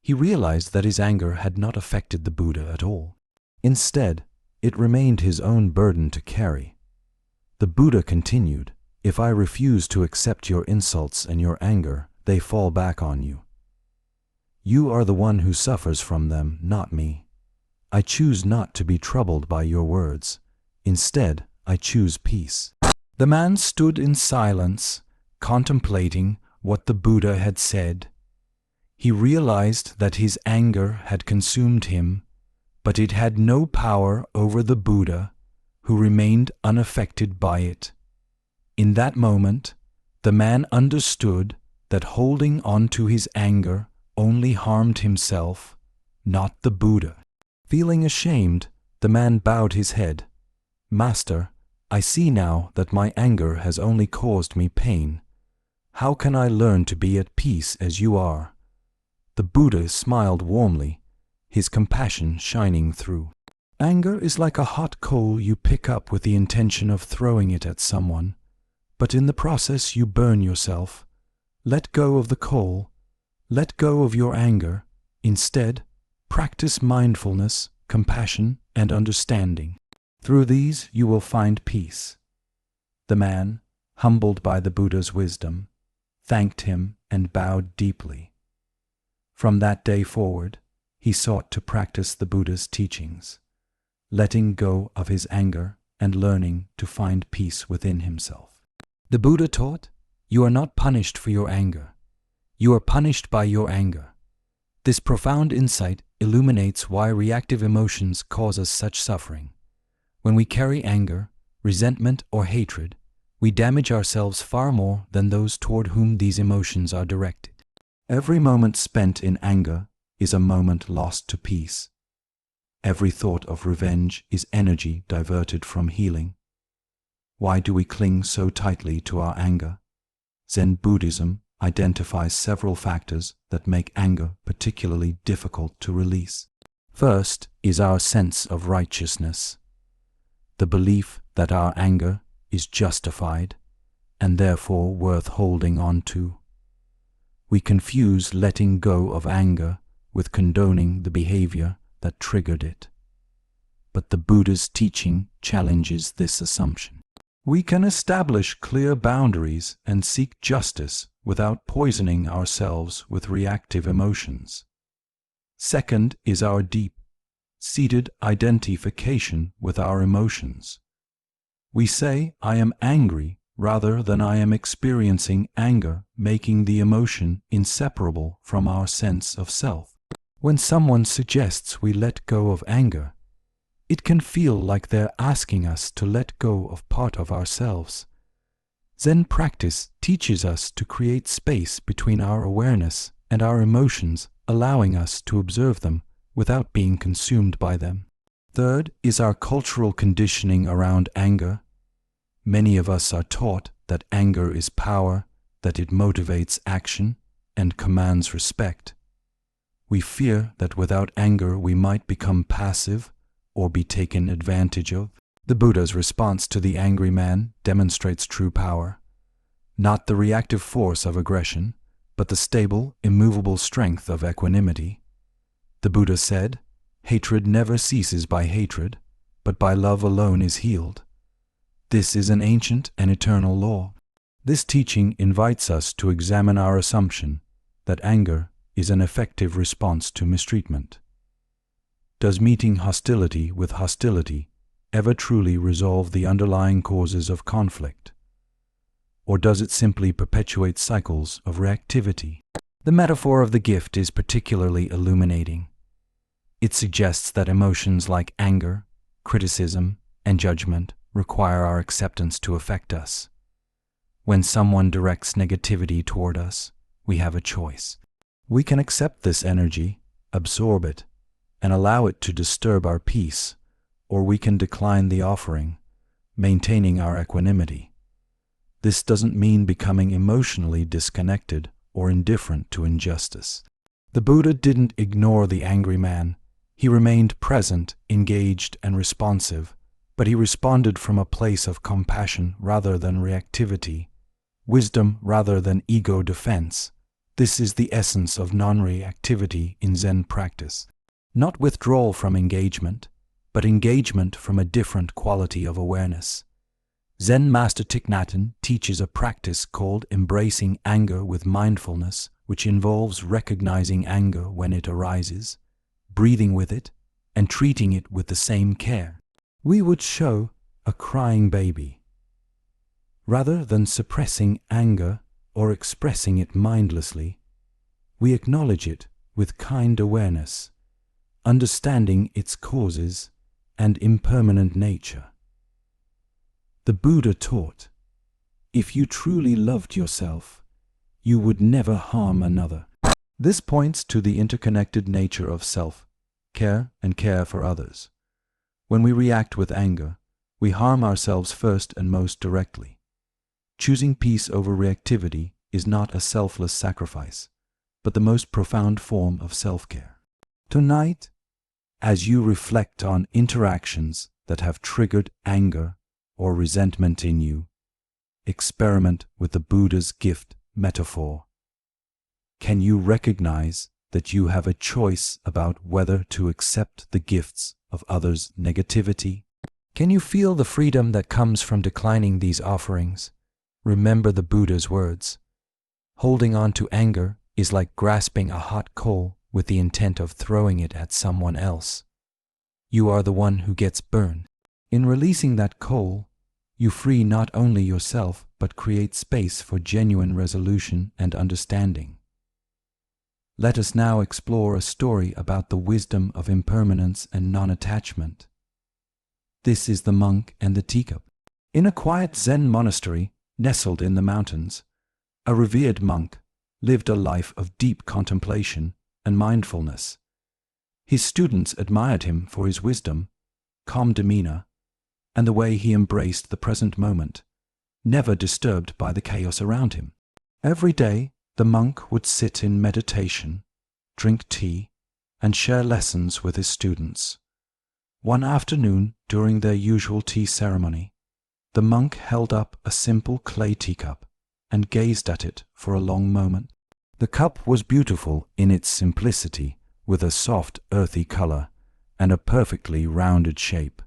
He realized that his anger had not affected the Buddha at all. Instead, it remained his own burden to carry. The Buddha continued, "If I refuse to accept your insults and your anger, they fall back on you. You are the one who suffers from them, not me. I choose not to be troubled by your words. Instead, I choose peace." The man stood in silence, contemplating what the Buddha had said. He realized that his anger had consumed him, but it had no power over the Buddha, who remained unaffected by it. In that moment, the man understood that holding on to his anger only harmed himself, not the Buddha. Feeling ashamed, the man bowed his head. "Master, I see now that my anger has only caused me pain. How can I learn to be at peace as you are?" The Buddha smiled warmly, his compassion shining through. "Anger is like a hot coal you pick up with the intention of throwing it at someone, but in the process you burn yourself. Let go of the coal. Let go of your anger. Instead, practice mindfulness, compassion, and understanding. Through these you will find peace." The man, humbled by the Buddha's wisdom, thanked him and bowed deeply. From that day forward, he sought to practice the Buddha's teachings, letting go of his anger and learning to find peace within himself. The Buddha taught, "You are not punished for your anger. You are punished by your anger." This profound insight illuminates why reactive emotions cause us such suffering. When we carry anger, resentment, or hatred, we damage ourselves far more than those toward whom these emotions are directed. Every moment spent in anger is a moment lost to peace. Every thought of revenge is energy diverted from healing. Why do we cling so tightly to our anger? Zen Buddhism identifies several factors that make anger particularly difficult to release. First is our sense of righteousness, the belief that our anger is justified and therefore worth holding on to. We confuse letting go of anger with condoning the behavior that triggered it. But the Buddha's teaching challenges this assumption. We can establish clear boundaries and seek justice without poisoning ourselves with reactive emotions. Second is our deep-seated identification with our emotions. We say, "I am angry," rather than "I am experiencing anger," making the emotion inseparable from our sense of self. When someone suggests we let go of anger, it can feel like they're asking us to let go of part of ourselves. Zen practice teaches us to create space between our awareness and our emotions, allowing us to observe them without being consumed by them. Third is our cultural conditioning around anger. Many of us are taught that anger is power, that it motivates action and commands respect. We fear that without anger we might become passive or be taken advantage of. The Buddha's response to the angry man demonstrates true power, not the reactive force of aggression, but the stable, immovable strength of equanimity. The Buddha said, "Hatred never ceases by hatred, but by love alone is healed." This is an ancient and eternal law. This teaching invites us to examine our assumption that anger is an effective response to mistreatment. Does meeting hostility with hostility ever truly resolve the underlying causes of conflict? Or does it simply perpetuate cycles of reactivity? The metaphor of the gift is particularly illuminating. It suggests that emotions like anger, criticism, and judgment require our acceptance to affect us. When someone directs negativity toward us, we have a choice. We can accept this energy, absorb it, and allow it to disturb our peace, or we can decline the offering, maintaining our equanimity. This doesn't mean becoming emotionally disconnected or indifferent to injustice. The Buddha didn't ignore the angry man. He remained present, engaged, and responsive, but he responded from a place of compassion rather than reactivity, wisdom rather than ego defense. This is the essence of non-reactivity in Zen practice. Not withdrawal from engagement, but engagement from a different quality of awareness. Zen Master Thich Nhat Hanh teaches a practice called embracing anger with mindfulness, which involves recognizing anger when it arises, breathing with it, and treating it with the same care we would show a crying baby. Rather than suppressing anger or expressing it mindlessly, we acknowledge it with kind awareness, understanding its causes and impermanent nature. The Buddha taught, "If you truly loved yourself, you would never harm another." This points to the interconnected nature of self-care and care for others. When we react with anger, we harm ourselves first and most directly. Choosing peace over reactivity is not a selfless sacrifice, but the most profound form of self-care. Tonight, as you reflect on interactions that have triggered anger or resentment in you, experiment with the Buddha's gift metaphor. Can you recognize that you have a choice about whether to accept the gifts of others' negativity? Can you feel the freedom that comes from declining these offerings? Remember the Buddha's words. Holding on to anger is like grasping a hot coal with the intent of throwing it at someone else. You are the one who gets burned. In releasing that coal, you free not only yourself but create space for genuine resolution and understanding. Let us now explore a story about the wisdom of impermanence and non-attachment. This is the monk and the teacup. In a quiet Zen monastery nestled in the mountains, a revered monk lived a life of deep contemplation and mindfulness. His students admired him for his wisdom, calm demeanor, and the way he embraced the present moment, never disturbed by the chaos around him. Every day, the monk would sit in meditation, drink tea, and share lessons with his students. One afternoon, during their usual tea ceremony, the monk held up a simple clay teacup and gazed at it for a long moment. The cup was beautiful in its simplicity, with a soft, earthy color and a perfectly rounded shape.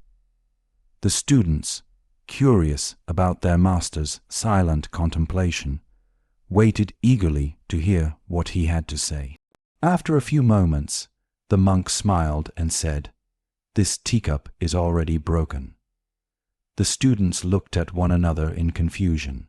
The students, curious about their master's silent contemplation, waited eagerly to hear what he had to say. After a few moments, the monk smiled and said, "This teacup is already broken." The students looked at one another in confusion.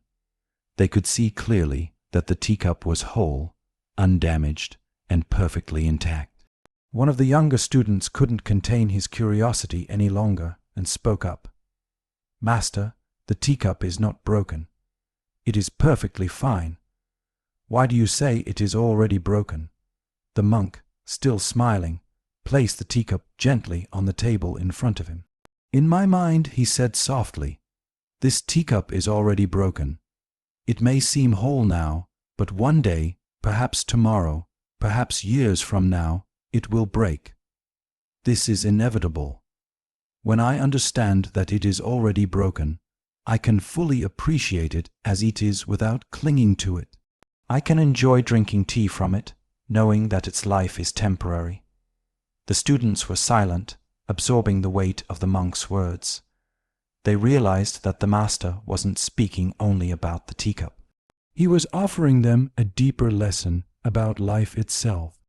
They could see clearly that the teacup was whole, undamaged, and perfectly intact. One of the younger students couldn't contain his curiosity any longer and spoke up. "Master, the teacup is not broken. It is perfectly fine. Why do you say it is already broken?" The monk, still smiling, placed the teacup gently on the table in front of him. "In my mind," he said softly, "this teacup is already broken. It may seem whole now, but one day, perhaps tomorrow, perhaps years from now, it will break. This is inevitable. When I understand that it is already broken, I can fully appreciate it as it is without clinging to it. I can enjoy drinking tea from it, knowing that its life is temporary." The students were silent, absorbing the weight of the monk's words. They realized that the master wasn't speaking only about the teacup. He was offering them a deeper lesson about life itself.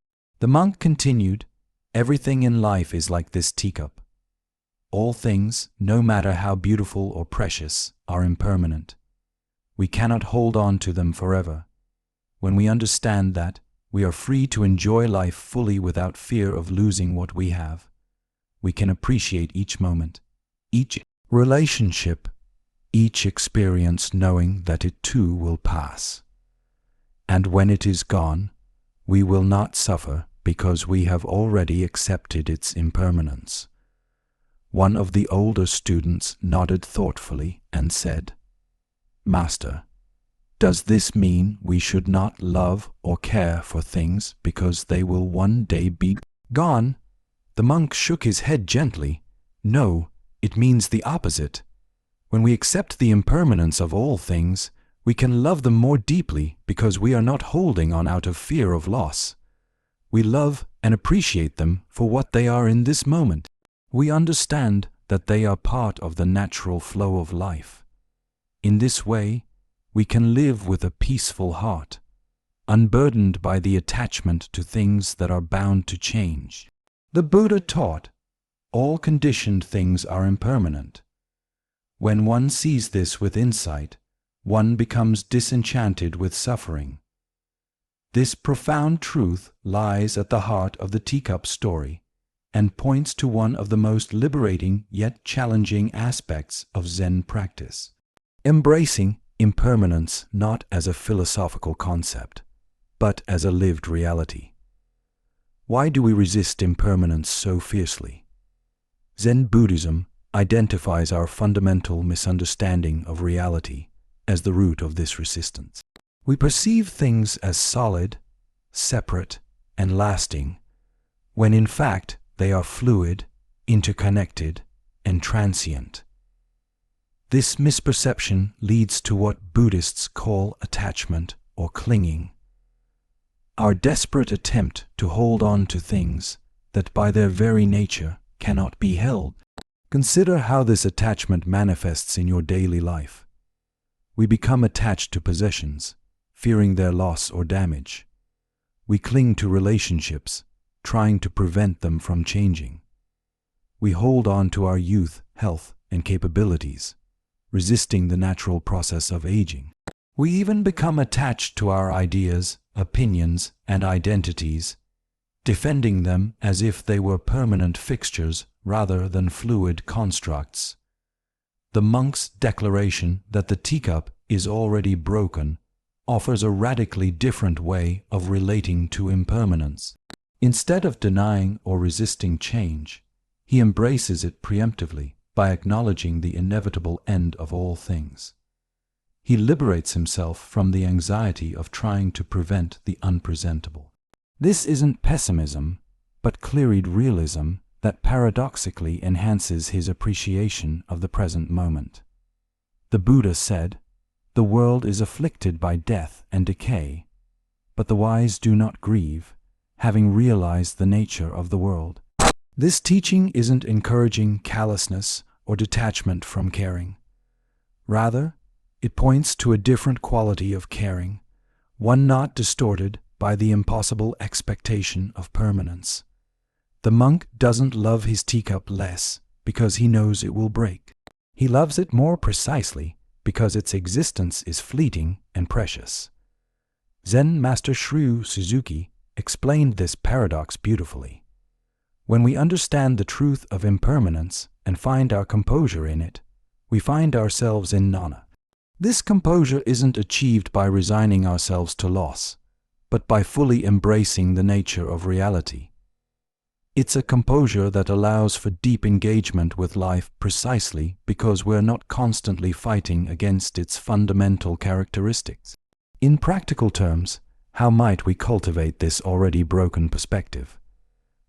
The monk continued, "Everything in life is like this teacup. All things, no matter how beautiful or precious, are impermanent. We cannot hold on to them forever. When we understand that, we are free to enjoy life fully without fear of losing what we have. We can appreciate each moment, each relationship, each experience, knowing that it too will pass. And when it is gone, we will not suffer because we have already accepted its impermanence." One of the older students nodded thoughtfully and said, "Master, does this mean we should not love or care for things because they will one day be gone?" The monk shook his head gently. "No, it means the opposite. When we accept the impermanence of all things, we can love them more deeply because we are not holding on out of fear of loss. We love and appreciate them for what they are in this moment. We understand that they are part of the natural flow of life. In this way, we can live with a peaceful heart, unburdened by the attachment to things that are bound to change." The Buddha taught, all conditioned things are impermanent. When one sees this with insight, one becomes disenchanted with suffering. This profound truth lies at the heart of the teacup story and points to one of the most liberating yet challenging aspects of Zen practice. Embracing impermanence not as a philosophical concept, but as a lived reality. Why do we resist impermanence so fiercely? Zen Buddhism identifies our fundamental misunderstanding of reality as the root of this resistance. We perceive things as solid, separate, and lasting, when in fact they are fluid, interconnected, and transient. This misperception leads to what Buddhists call attachment or clinging. Our desperate attempt to hold on to things that by their very nature cannot be held. Consider how this attachment manifests in your daily life. We become attached to possessions, fearing their loss or damage. We cling to relationships, trying to prevent them from changing. We hold on to our youth, health, and capabilities, resisting the natural process of aging. We even become attached to our ideas, opinions, and identities, defending them as if they were permanent fixtures rather than fluid constructs. The monk's declaration that the teacup is already broken offers a radically different way of relating to impermanence. Instead of denying or resisting change, he embraces it preemptively by acknowledging the inevitable end of all things. He liberates himself from the anxiety of trying to prevent the unpresentable. This isn't pessimism, but clear-eyed realism that paradoxically enhances his appreciation of the present moment. The Buddha said, "The world is afflicted by death and decay, but the wise do not grieve, having realized the nature of the world." This teaching isn't encouraging callousness or detachment from caring. Rather, it points to a different quality of caring, one not distorted by the impossible expectation of permanence. The monk doesn't love his teacup less because he knows it will break. He loves it more precisely because its existence is fleeting and precious. Zen Master Shiryu Suzuki explained this paradox beautifully. When we understand the truth of impermanence and find our composure in it, we find ourselves in nana. This composure isn't achieved by resigning ourselves to loss, but by fully embracing the nature of reality. It's a composure that allows for deep engagement with life precisely because we're not constantly fighting against its fundamental characteristics. In practical terms, how might we cultivate this already broken perspective?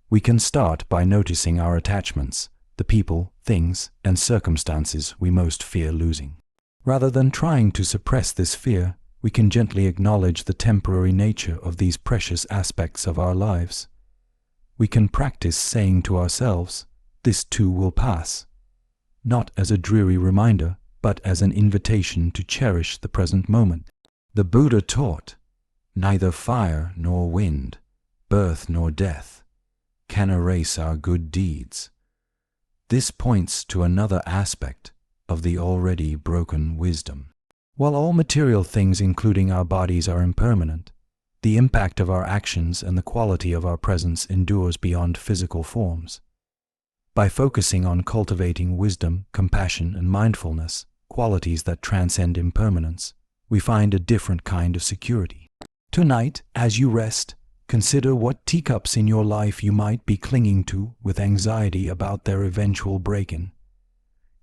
We can start by noticing our attachments, the people, things, and circumstances we most fear losing. Rather than trying to suppress this fear, we can gently acknowledge the temporary nature of these precious aspects of our lives. We can practice saying to ourselves, "This too will pass," not as a dreary reminder, but as an invitation to cherish the present moment. The Buddha taught, "Neither fire nor wind, birth nor death, can erase our good deeds." This points to another aspect of the already broken wisdom. While all material things, including our bodies, are impermanent, the impact of our actions and the quality of our presence endures beyond physical forms. By focusing on cultivating wisdom, compassion, and mindfulness, qualities that transcend impermanence, we find a different kind of security. Tonight, as you rest, consider what teacups in your life you might be clinging to with anxiety about their eventual break-in.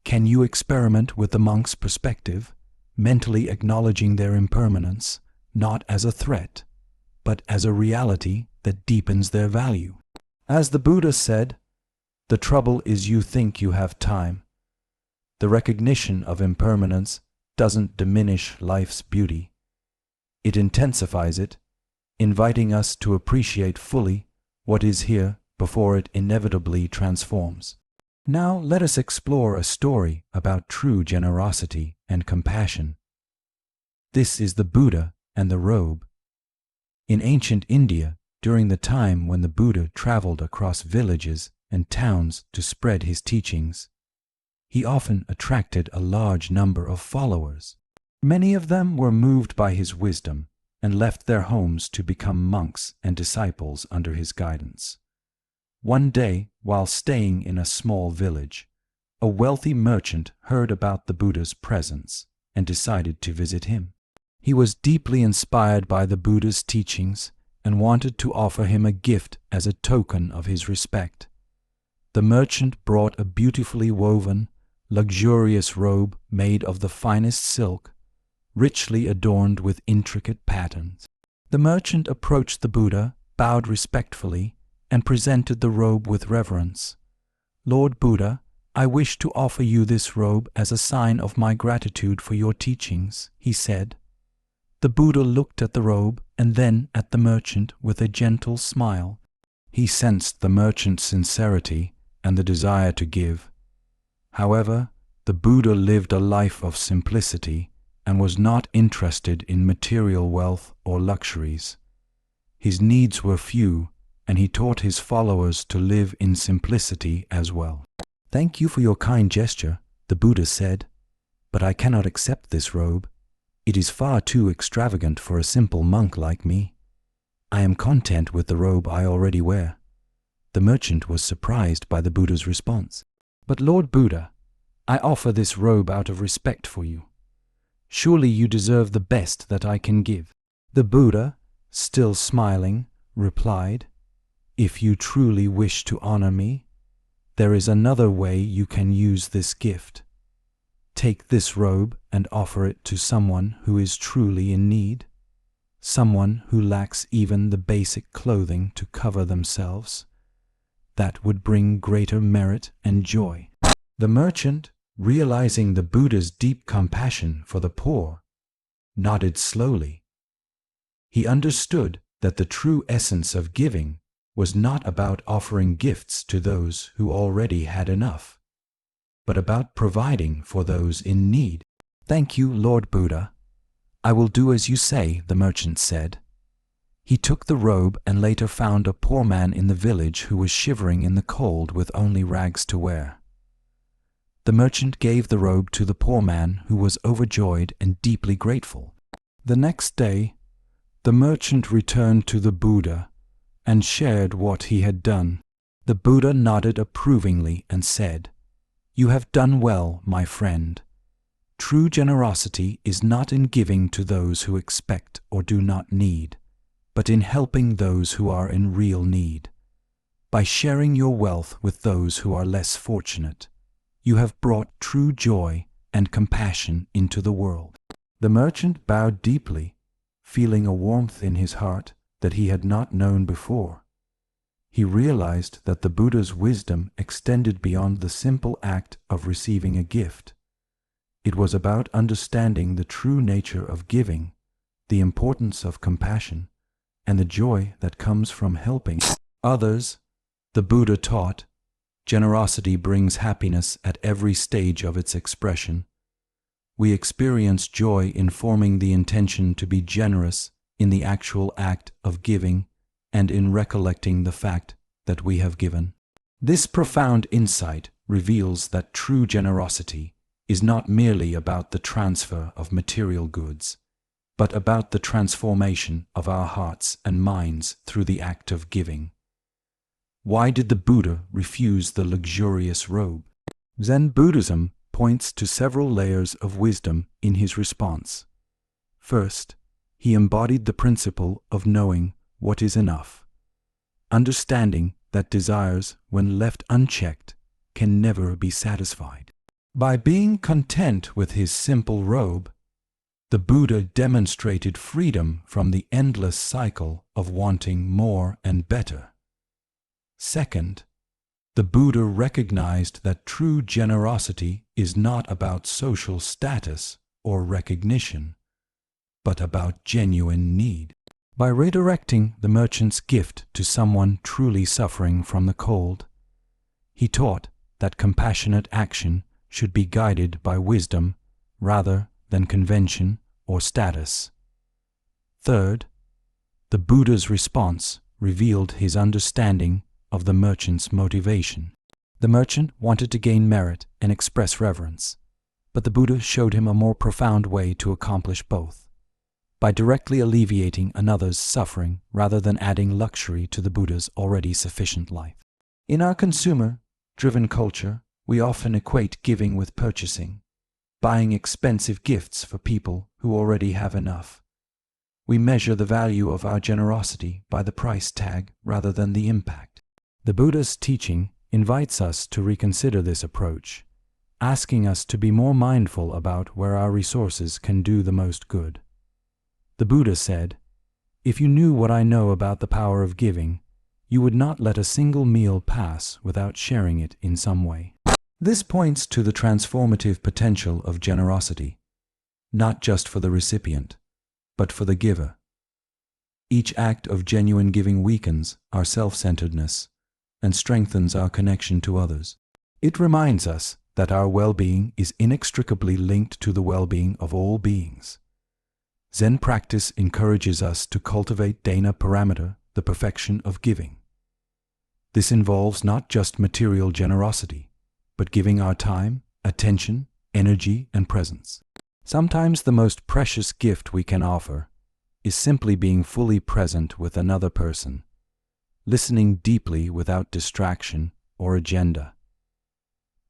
Can you experiment with the monk's perspective, mentally acknowledging their impermanence, not as a threat, but as a reality that deepens their value? As the Buddha said, "The trouble is you think you have time." The recognition of impermanence doesn't diminish life's beauty. It intensifies it, inviting us to appreciate fully what is here before it inevitably transforms. Now let us explore a story about true generosity and compassion. This is the Buddha and the robe. In ancient India, during the time when the Buddha traveled across villages and towns to spread his teachings, he often attracted a large number of followers. Many of them were moved by his wisdom and left their homes to become monks and disciples under his guidance. One day, while staying in a small village, a wealthy merchant heard about the Buddha's presence and decided to visit him. He was deeply inspired by the Buddha's teachings and wanted to offer him a gift as a token of his respect. The merchant brought a beautifully woven, luxurious robe made of the finest silk, richly adorned with intricate patterns. The merchant approached the Buddha, bowed respectfully, and presented the robe with reverence. "Lord Buddha, I wish to offer you this robe as a sign of my gratitude for your teachings," he said. The Buddha looked at the robe and then at the merchant with a gentle smile. He sensed the merchant's sincerity and the desire to give. However, the Buddha lived a life of simplicity and was not interested in material wealth or luxuries. His needs were few, and he taught his followers to live in simplicity as well. "Thank you for your kind gesture. The Buddha said, "But I cannot accept this robe. It is far too extravagant for a simple monk like me. I am content with the robe I already wear." The merchant was surprised by the Buddha's response. "But Lord Buddha, I offer this robe out of respect for you. Surely you deserve the best that I can give." The Buddha, still smiling, replied, "If you truly wish to honor me, there is another way you can use this gift. Take this robe and offer it to someone who is truly in need, someone who lacks even the basic clothing to cover themselves. That would bring greater merit and joy." The merchant, realizing the Buddha's deep compassion for the poor, nodded slowly. He understood that the true essence of giving was not about offering gifts to those who already had enough, but about providing for those in need. "Thank you, Lord Buddha. I will do as you say," the merchant said. He took the robe and later found a poor man in the village who was shivering in the cold with only rags to wear. The merchant gave the robe to the poor man, who was overjoyed and deeply grateful. The next day, the merchant returned to the Buddha and shared what he had done. The Buddha nodded approvingly and said, "You have done well, my friend. True generosity is not in giving to those who expect or do not need, but in helping those who are in real need. By sharing your wealth with those who are less fortunate, you have brought true joy and compassion into the world." The merchant bowed deeply, feeling a warmth in his heart that he had not known before. He realized that the Buddha's wisdom extended beyond the simple act of receiving a gift. It was about understanding the true nature of giving, the importance of compassion, and the joy that comes from helping others. The Buddha taught, generosity brings happiness at every stage of its expression. We experience joy in forming the intention to be generous in the actual act of giving and in recollecting the fact that we have given. This profound insight reveals that true generosity is not merely about the transfer of material goods, but about the transformation of our hearts and minds through the act of giving. Why did the Buddha refuse the luxurious robe? Zen Buddhism points to several layers of wisdom in his response. First, he embodied the principle of knowing what is enough, understanding that desires, when left unchecked, can never be satisfied. By being content with his simple robe, the Buddha demonstrated freedom from the endless cycle of wanting more and better. Second, the Buddha recognized that true generosity is not about social status or recognition, but about genuine need. By redirecting the merchant's gift to someone truly suffering from the cold, he taught that compassionate action should be guided by wisdom rather than convention or status. Third, the Buddha's response revealed his understanding of the merchant's motivation. The merchant wanted to gain merit and express reverence, but the Buddha showed him a more profound way to accomplish both, by directly alleviating another's suffering rather than adding luxury to the Buddha's already sufficient life. In our consumer-driven culture, we often equate giving with purchasing, buying expensive gifts for people who already have enough. We measure the value of our generosity by the price tag rather than the impact. The Buddha's teaching invites us to reconsider this approach, asking us to be more mindful about where our resources can do the most good. The Buddha said, "If you knew what I know about the power of giving, you would not let a single meal pass without sharing it in some way." This points to the transformative potential of generosity, not just for the recipient, but for the giver. Each act of genuine giving weakens our self-centeredness and strengthens our connection to others. It reminds us that our well-being is inextricably linked to the well-being of all beings. Zen practice encourages us to cultivate dana paramita, the perfection of giving. This involves not just material generosity, but giving our time, attention, energy, and presence. Sometimes the most precious gift we can offer is simply being fully present with another person, listening deeply without distraction or agenda.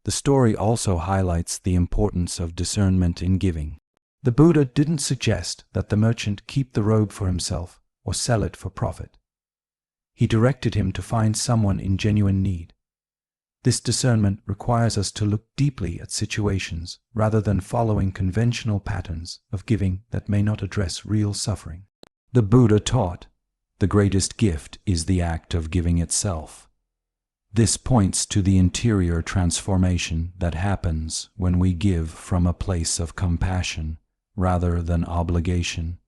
The story also highlights the importance of discernment in giving. The Buddha didn't suggest that the merchant keep the robe for himself or sell it for profit. He directed him to find someone in genuine need. This discernment requires us to look deeply at situations rather than following conventional patterns of giving that may not address real suffering. The Buddha taught, the greatest gift is the act of giving itself. This points to the interior transformation that happens when we give from a place of compassion rather than obligation,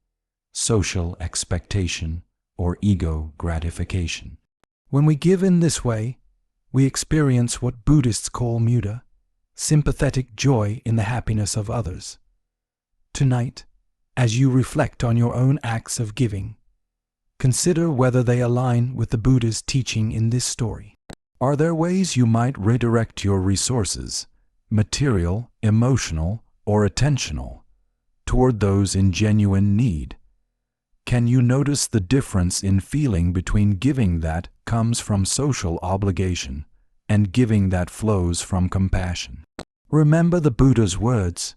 social expectation, or ego gratification. When we give in this way, we experience what Buddhists call mudita, sympathetic joy in the happiness of others. Tonight, as you reflect on your own acts of giving, consider whether they align with the Buddha's teaching in this story. Are there ways you might redirect your resources, material, emotional, or attentional, toward those in genuine need? Can you notice the difference in feeling between giving that comes from social obligation and giving that flows from compassion? Remember the Buddha's words,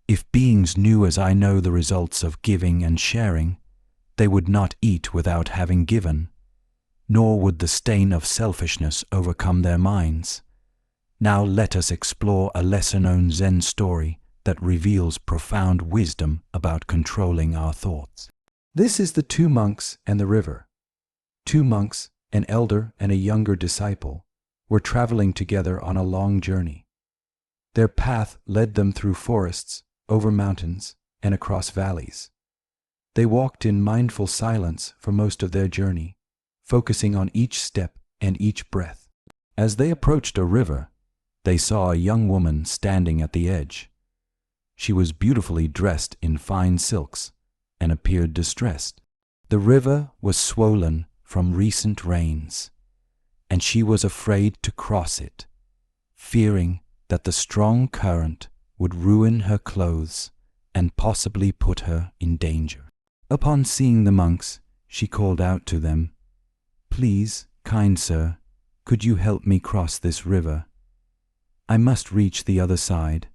"If beings knew as I know the results of giving and sharing, they would not eat without having given, nor would the stain of selfishness overcome their minds." Now let us explore a lesser-known Zen story that reveals profound wisdom about controlling our thoughts. This is the two monks and the river. Two monks, an elder and a younger disciple, were traveling together on a long journey. Their path led them through forests, over mountains, and across valleys. They walked in mindful silence for most of their journey, focusing on each step and each breath. As they approached a river, they saw a young woman standing at the edge. She was beautifully dressed in fine silks and appeared distressed. The river was swollen from recent rains, and she was afraid to cross it, fearing that the strong current would ruin her clothes and possibly put her in danger. Upon seeing the monks, she called out to them, "Please, kind sir, could you help me cross this river? I must reach the other side,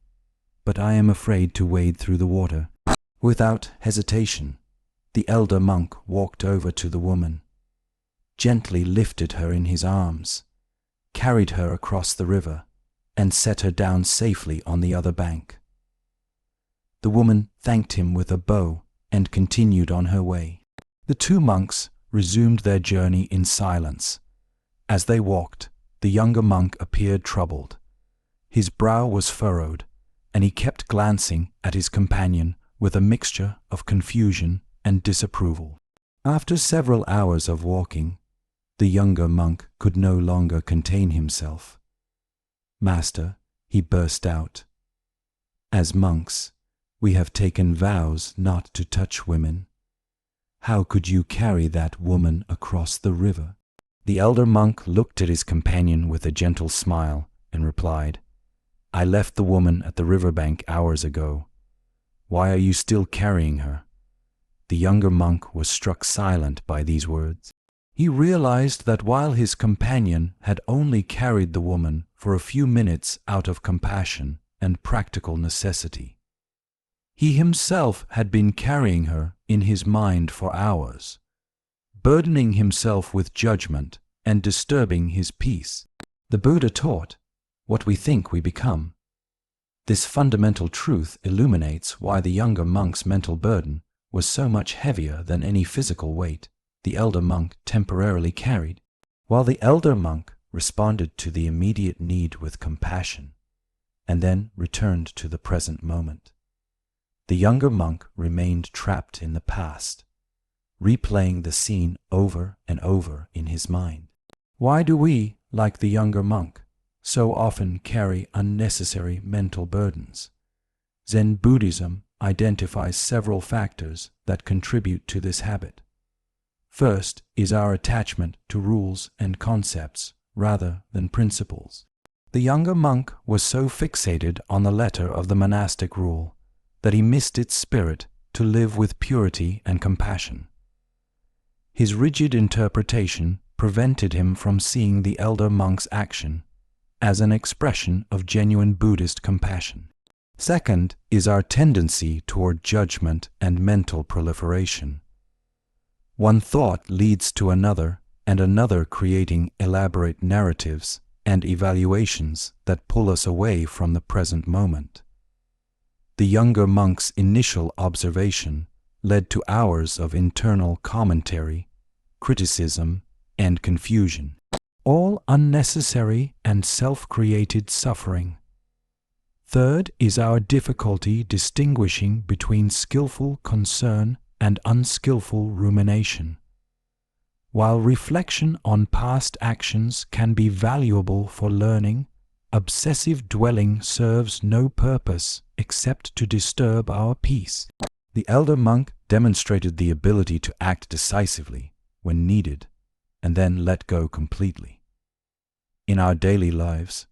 but I am afraid to wade through the water." Without hesitation, the elder monk walked over to the woman, gently lifted her in his arms, carried her across the river, and set her down safely on the other bank. The woman thanked him with a bow and continued on her way. The two monks resumed their journey in silence. As they walked, the younger monk appeared troubled. His brow was furrowed, and he kept glancing at his companion with a mixture of confusion and disapproval. After several hours of walking, the younger monk could no longer contain himself. "Master," he burst out, "as monks, we have taken vows not to touch women. How could you carry that woman across the river?" The elder monk looked at his companion with a gentle smile and replied, "I left the woman at the riverbank hours ago. Why are you still carrying her?" The younger monk was struck silent by these words. He realized that while his companion had only carried the woman for a few minutes out of compassion and practical necessity, he himself had been carrying her in his mind for hours, burdening himself with judgment and disturbing his peace. The Buddha taught, "What we think we become." This fundamental truth illuminates why the younger monk's mental burden was so much heavier than any physical weight the elder monk temporarily carried. While the elder monk responded to the immediate need with compassion and then returned to the present moment, the younger monk remained trapped in the past, replaying the scene over and over in his mind. Why do we, like the younger monk, so often carry unnecessary mental burdens? Zen Buddhism identifies several factors that contribute to this habit. First is our attachment to rules and concepts rather than principles. The younger monk was so fixated on the letter of the monastic rule that he missed its spirit to live with purity and compassion. His rigid interpretation prevented him from seeing the elder monk's action as an expression of genuine Buddhist compassion. Second is our tendency toward judgment and mental proliferation. One thought leads to another, and another, creating elaborate narratives and evaluations that pull us away from the present moment. The younger monk's initial observation led to hours of internal commentary, criticism, and confusion, all unnecessary and self-created suffering. Third is our difficulty distinguishing between skillful concern and unskillful rumination. While reflection on past actions can be valuable for learning, obsessive dwelling serves no purpose except to disturb our peace. The elder monk demonstrated the ability to act decisively when needed, and then let go completely. In our daily lives,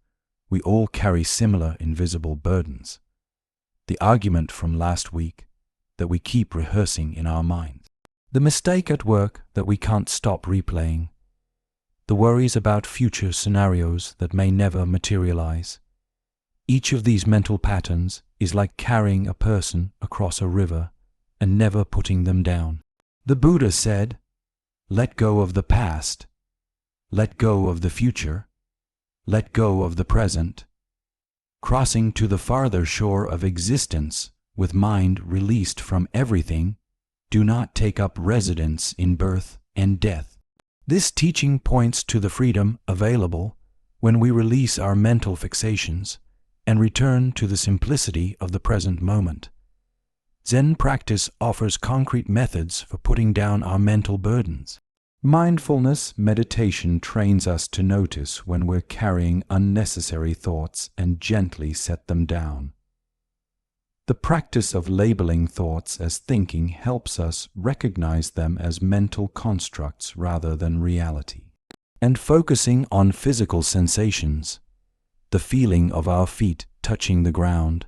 we all carry similar invisible burdens. The argument from last week that we keep rehearsing in our minds. The mistake at work that we can't stop replaying. The worries about future scenarios that may never materialize. Each of these mental patterns is like carrying a person across a river and never putting them down. The Buddha said, "Let go of the past. Let go of the future. Let go of the present. Crossing to the farther shore of existence with mind released from everything, do not take up residence in birth and death." This teaching points to the freedom available when we release our mental fixations and return to the simplicity of the present moment. Zen practice offers concrete methods for putting down our mental burdens. Mindfulness meditation trains us to notice when we're carrying unnecessary thoughts and gently set them down. The practice of labeling thoughts as thinking helps us recognize them as mental constructs rather than reality. And focusing on physical sensations, the feeling of our feet touching the ground,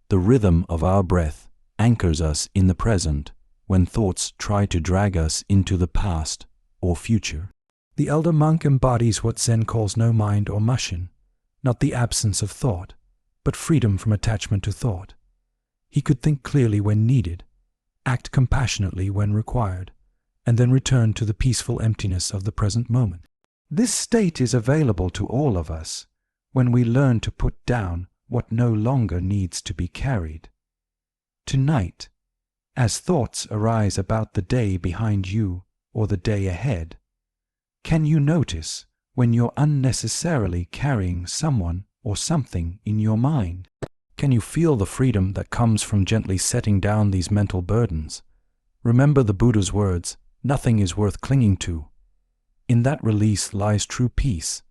the rhythm of our breath anchors us in the present when thoughts try to drag us into the past or future. The elder monk embodies what Zen calls no mind or mushin, not the absence of thought, but freedom from attachment to thought. He could think clearly when needed, act compassionately when required, and then return to the peaceful emptiness of the present moment. This state is available to all of us when we learn to put down what no longer needs to be carried. Tonight, as thoughts arise about the day behind you or the day ahead, can you notice when you're unnecessarily carrying someone or something in your mind? Can you feel the freedom that comes from gently setting down these mental burdens? Remember the Buddha's words, "Nothing is worth clinging to." In that release lies true peace.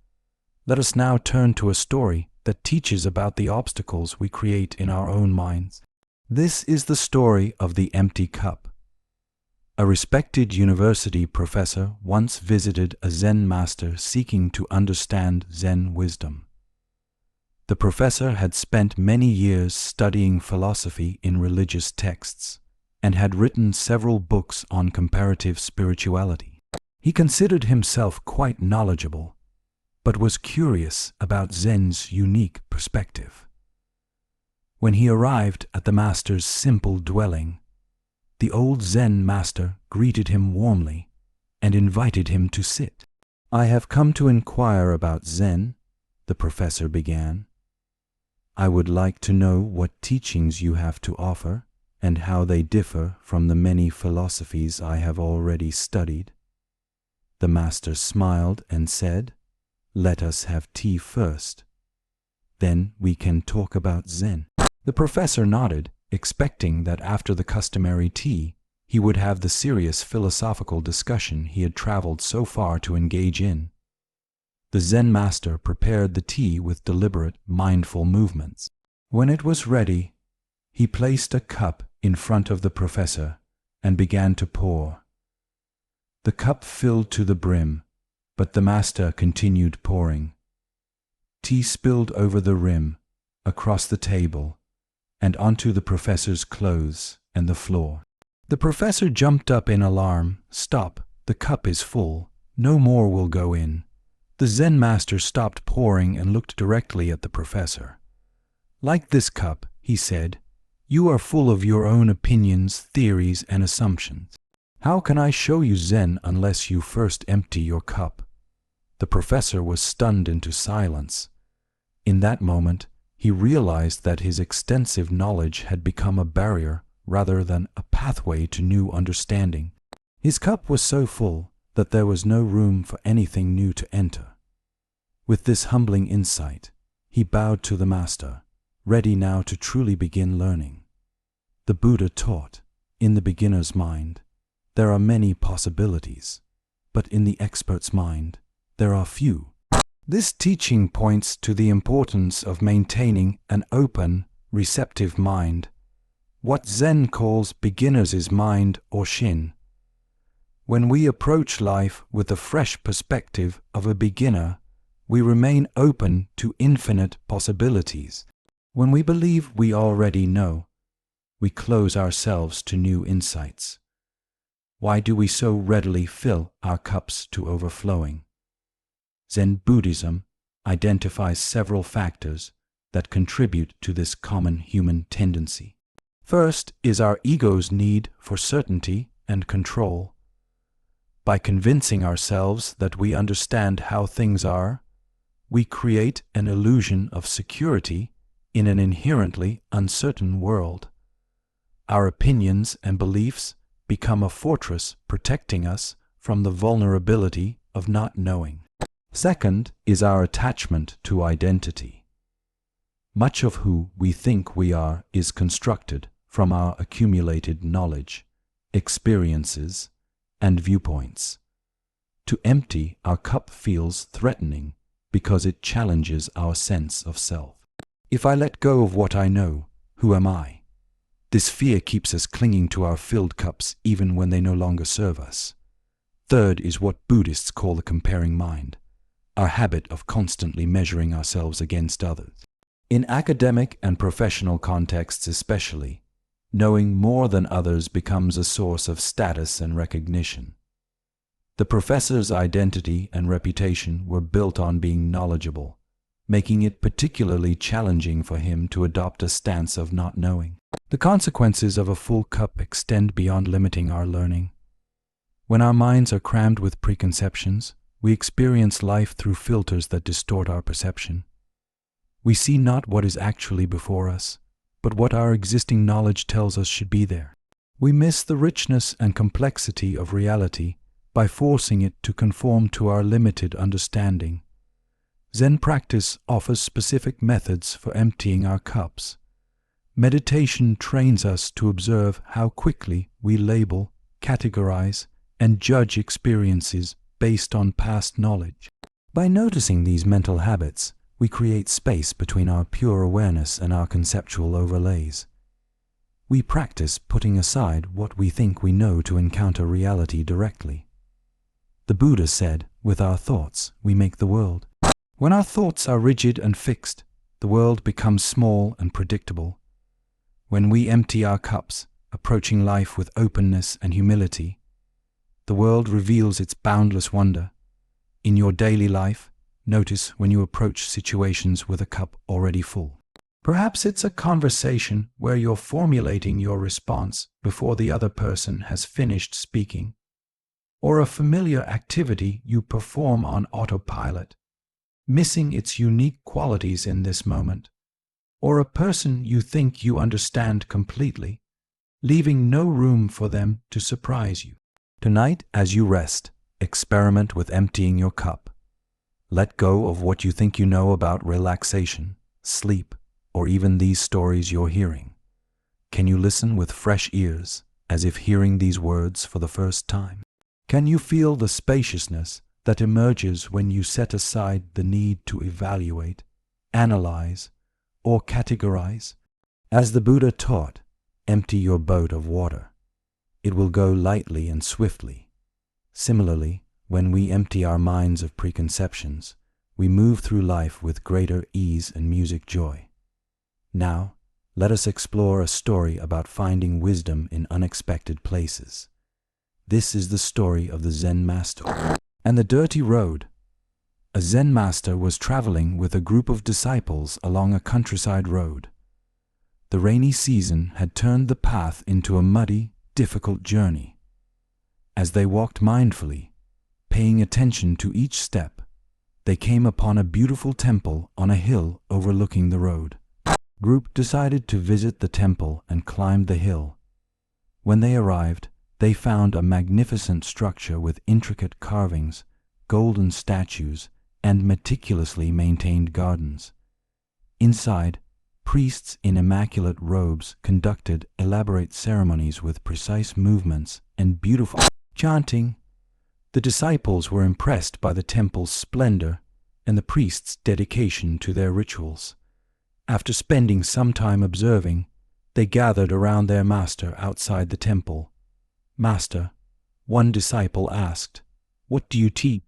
Let us now turn to a story that teaches about the obstacles we create in our own minds. This is the story of the empty cup. A respected university professor once visited a Zen master seeking to understand Zen wisdom. The professor had spent many years studying philosophy in religious texts and had written several books on comparative spirituality. He considered himself quite knowledgeable, but was curious about Zen's unique perspective. When he arrived at the master's simple dwelling, the old Zen master greeted him warmly and invited him to sit. "I have come to inquire about Zen," the professor began. "I would like to know what teachings you have to offer and how they differ from the many philosophies I have already studied." The master smiled and said, "Let us have tea first. Then we can talk about Zen." The professor nodded, expecting that after the customary tea, he would have the serious philosophical discussion he had traveled so far to engage in. The Zen master prepared the tea with deliberate, mindful movements. When it was ready, he placed a cup in front of the professor and began to pour. The cup filled to the brim, but the master continued pouring. Tea spilled over the rim, across the table, and onto the professor's clothes and the floor. The professor jumped up in alarm. "Stop, the cup is full. No more will go in." The Zen master stopped pouring and looked directly at the professor. "Like this cup," he said, "you are full of your own opinions, theories, and assumptions. How can I show you Zen unless you first empty your cup?" The professor was stunned into silence. In that moment, he realized that his extensive knowledge had become a barrier rather than a pathway to new understanding. His cup was so full that there was no room for anything new to enter. With this humbling insight, he bowed to the master, ready now to truly begin learning. The Buddha taught, in the beginner's mind, there are many possibilities, but in the expert's mind, there are few. This teaching points to the importance of maintaining an open, receptive mind, what Zen calls beginner's mind or shin. When we approach life with the fresh perspective of a beginner, we remain open to infinite possibilities. When we believe we already know, we close ourselves to new insights. Why do we so readily fill our cups to overflowing? Zen Buddhism identifies several factors that contribute to this common human tendency. First is our ego's need for certainty and control. By convincing ourselves that we understand how things are, we create an illusion of security in an inherently uncertain world. Our opinions and beliefs become a fortress protecting us from the vulnerability of not knowing. Second is our attachment to identity. Much of who we think we are is constructed from our accumulated knowledge, experiences, and viewpoints. To empty our cup feels threatening because it challenges our sense of self. If I let go of what I know, who am I? This fear keeps us clinging to our filled cups even when they no longer serve us. Third is what Buddhists call the comparing mind, our habit of constantly measuring ourselves against others. In academic and professional contexts especially, knowing more than others becomes a source of status and recognition. The professor's identity and reputation were built on being knowledgeable, making it particularly challenging for him to adopt a stance of not knowing. The consequences of a full cup extend beyond limiting our learning. When our minds are crammed with preconceptions, we experience life through filters that distort our perception. We see not what is actually before us, but what our existing knowledge tells us should be there. We miss the richness and complexity of reality by forcing it to conform to our limited understanding. Zen practice offers specific methods for emptying our cups. Meditation trains us to observe how quickly we label, categorize, and judge experiences based on past knowledge. By noticing these mental habits, we create space between our pure awareness and our conceptual overlays. We practice putting aside what we think we know to encounter reality directly. The Buddha said, "With our thoughts, we make the world." When our thoughts are rigid and fixed, the world becomes small and predictable. When we empty our cups, approaching life with openness and humility, the world reveals its boundless wonder. In your daily life, notice when you approach situations with a cup already full. Perhaps it's a conversation where you're formulating your response before the other person has finished speaking, or a familiar activity you perform on autopilot, missing its unique qualities in this moment, or a person you think you understand completely, leaving no room for them to surprise you. Tonight, as you rest, experiment with emptying your cup. Let go of what you think you know about relaxation, sleep, or even these stories you're hearing. Can you listen with fresh ears, as if hearing these words for the first time? Can you feel the spaciousness that emerges when you set aside the need to evaluate, analyze, or categorize? As the Buddha taught, empty your boat of water. It will go lightly and swiftly. Similarly, when we empty our minds of preconceptions, we move through life with greater ease and music joy. Now, let us explore a story about finding wisdom in unexpected places. This is the story of the Zen Master and the dirty road. A Zen master was traveling with a group of disciples along a countryside road. The rainy season had turned the path into a muddy, difficult journey. As they walked mindfully, paying attention to each step, they came upon a beautiful temple on a hill overlooking the road. The group decided to visit the temple and climbed the hill. When they arrived, they found a magnificent structure with intricate carvings, golden statues, and meticulously maintained gardens. Inside, priests in immaculate robes conducted elaborate ceremonies with precise movements and beautiful chanting. The disciples were impressed by the temple's splendor and the priests' dedication to their rituals. After spending some time observing, they gathered around their master outside the temple. "Master," one disciple asked, "what do you teach?"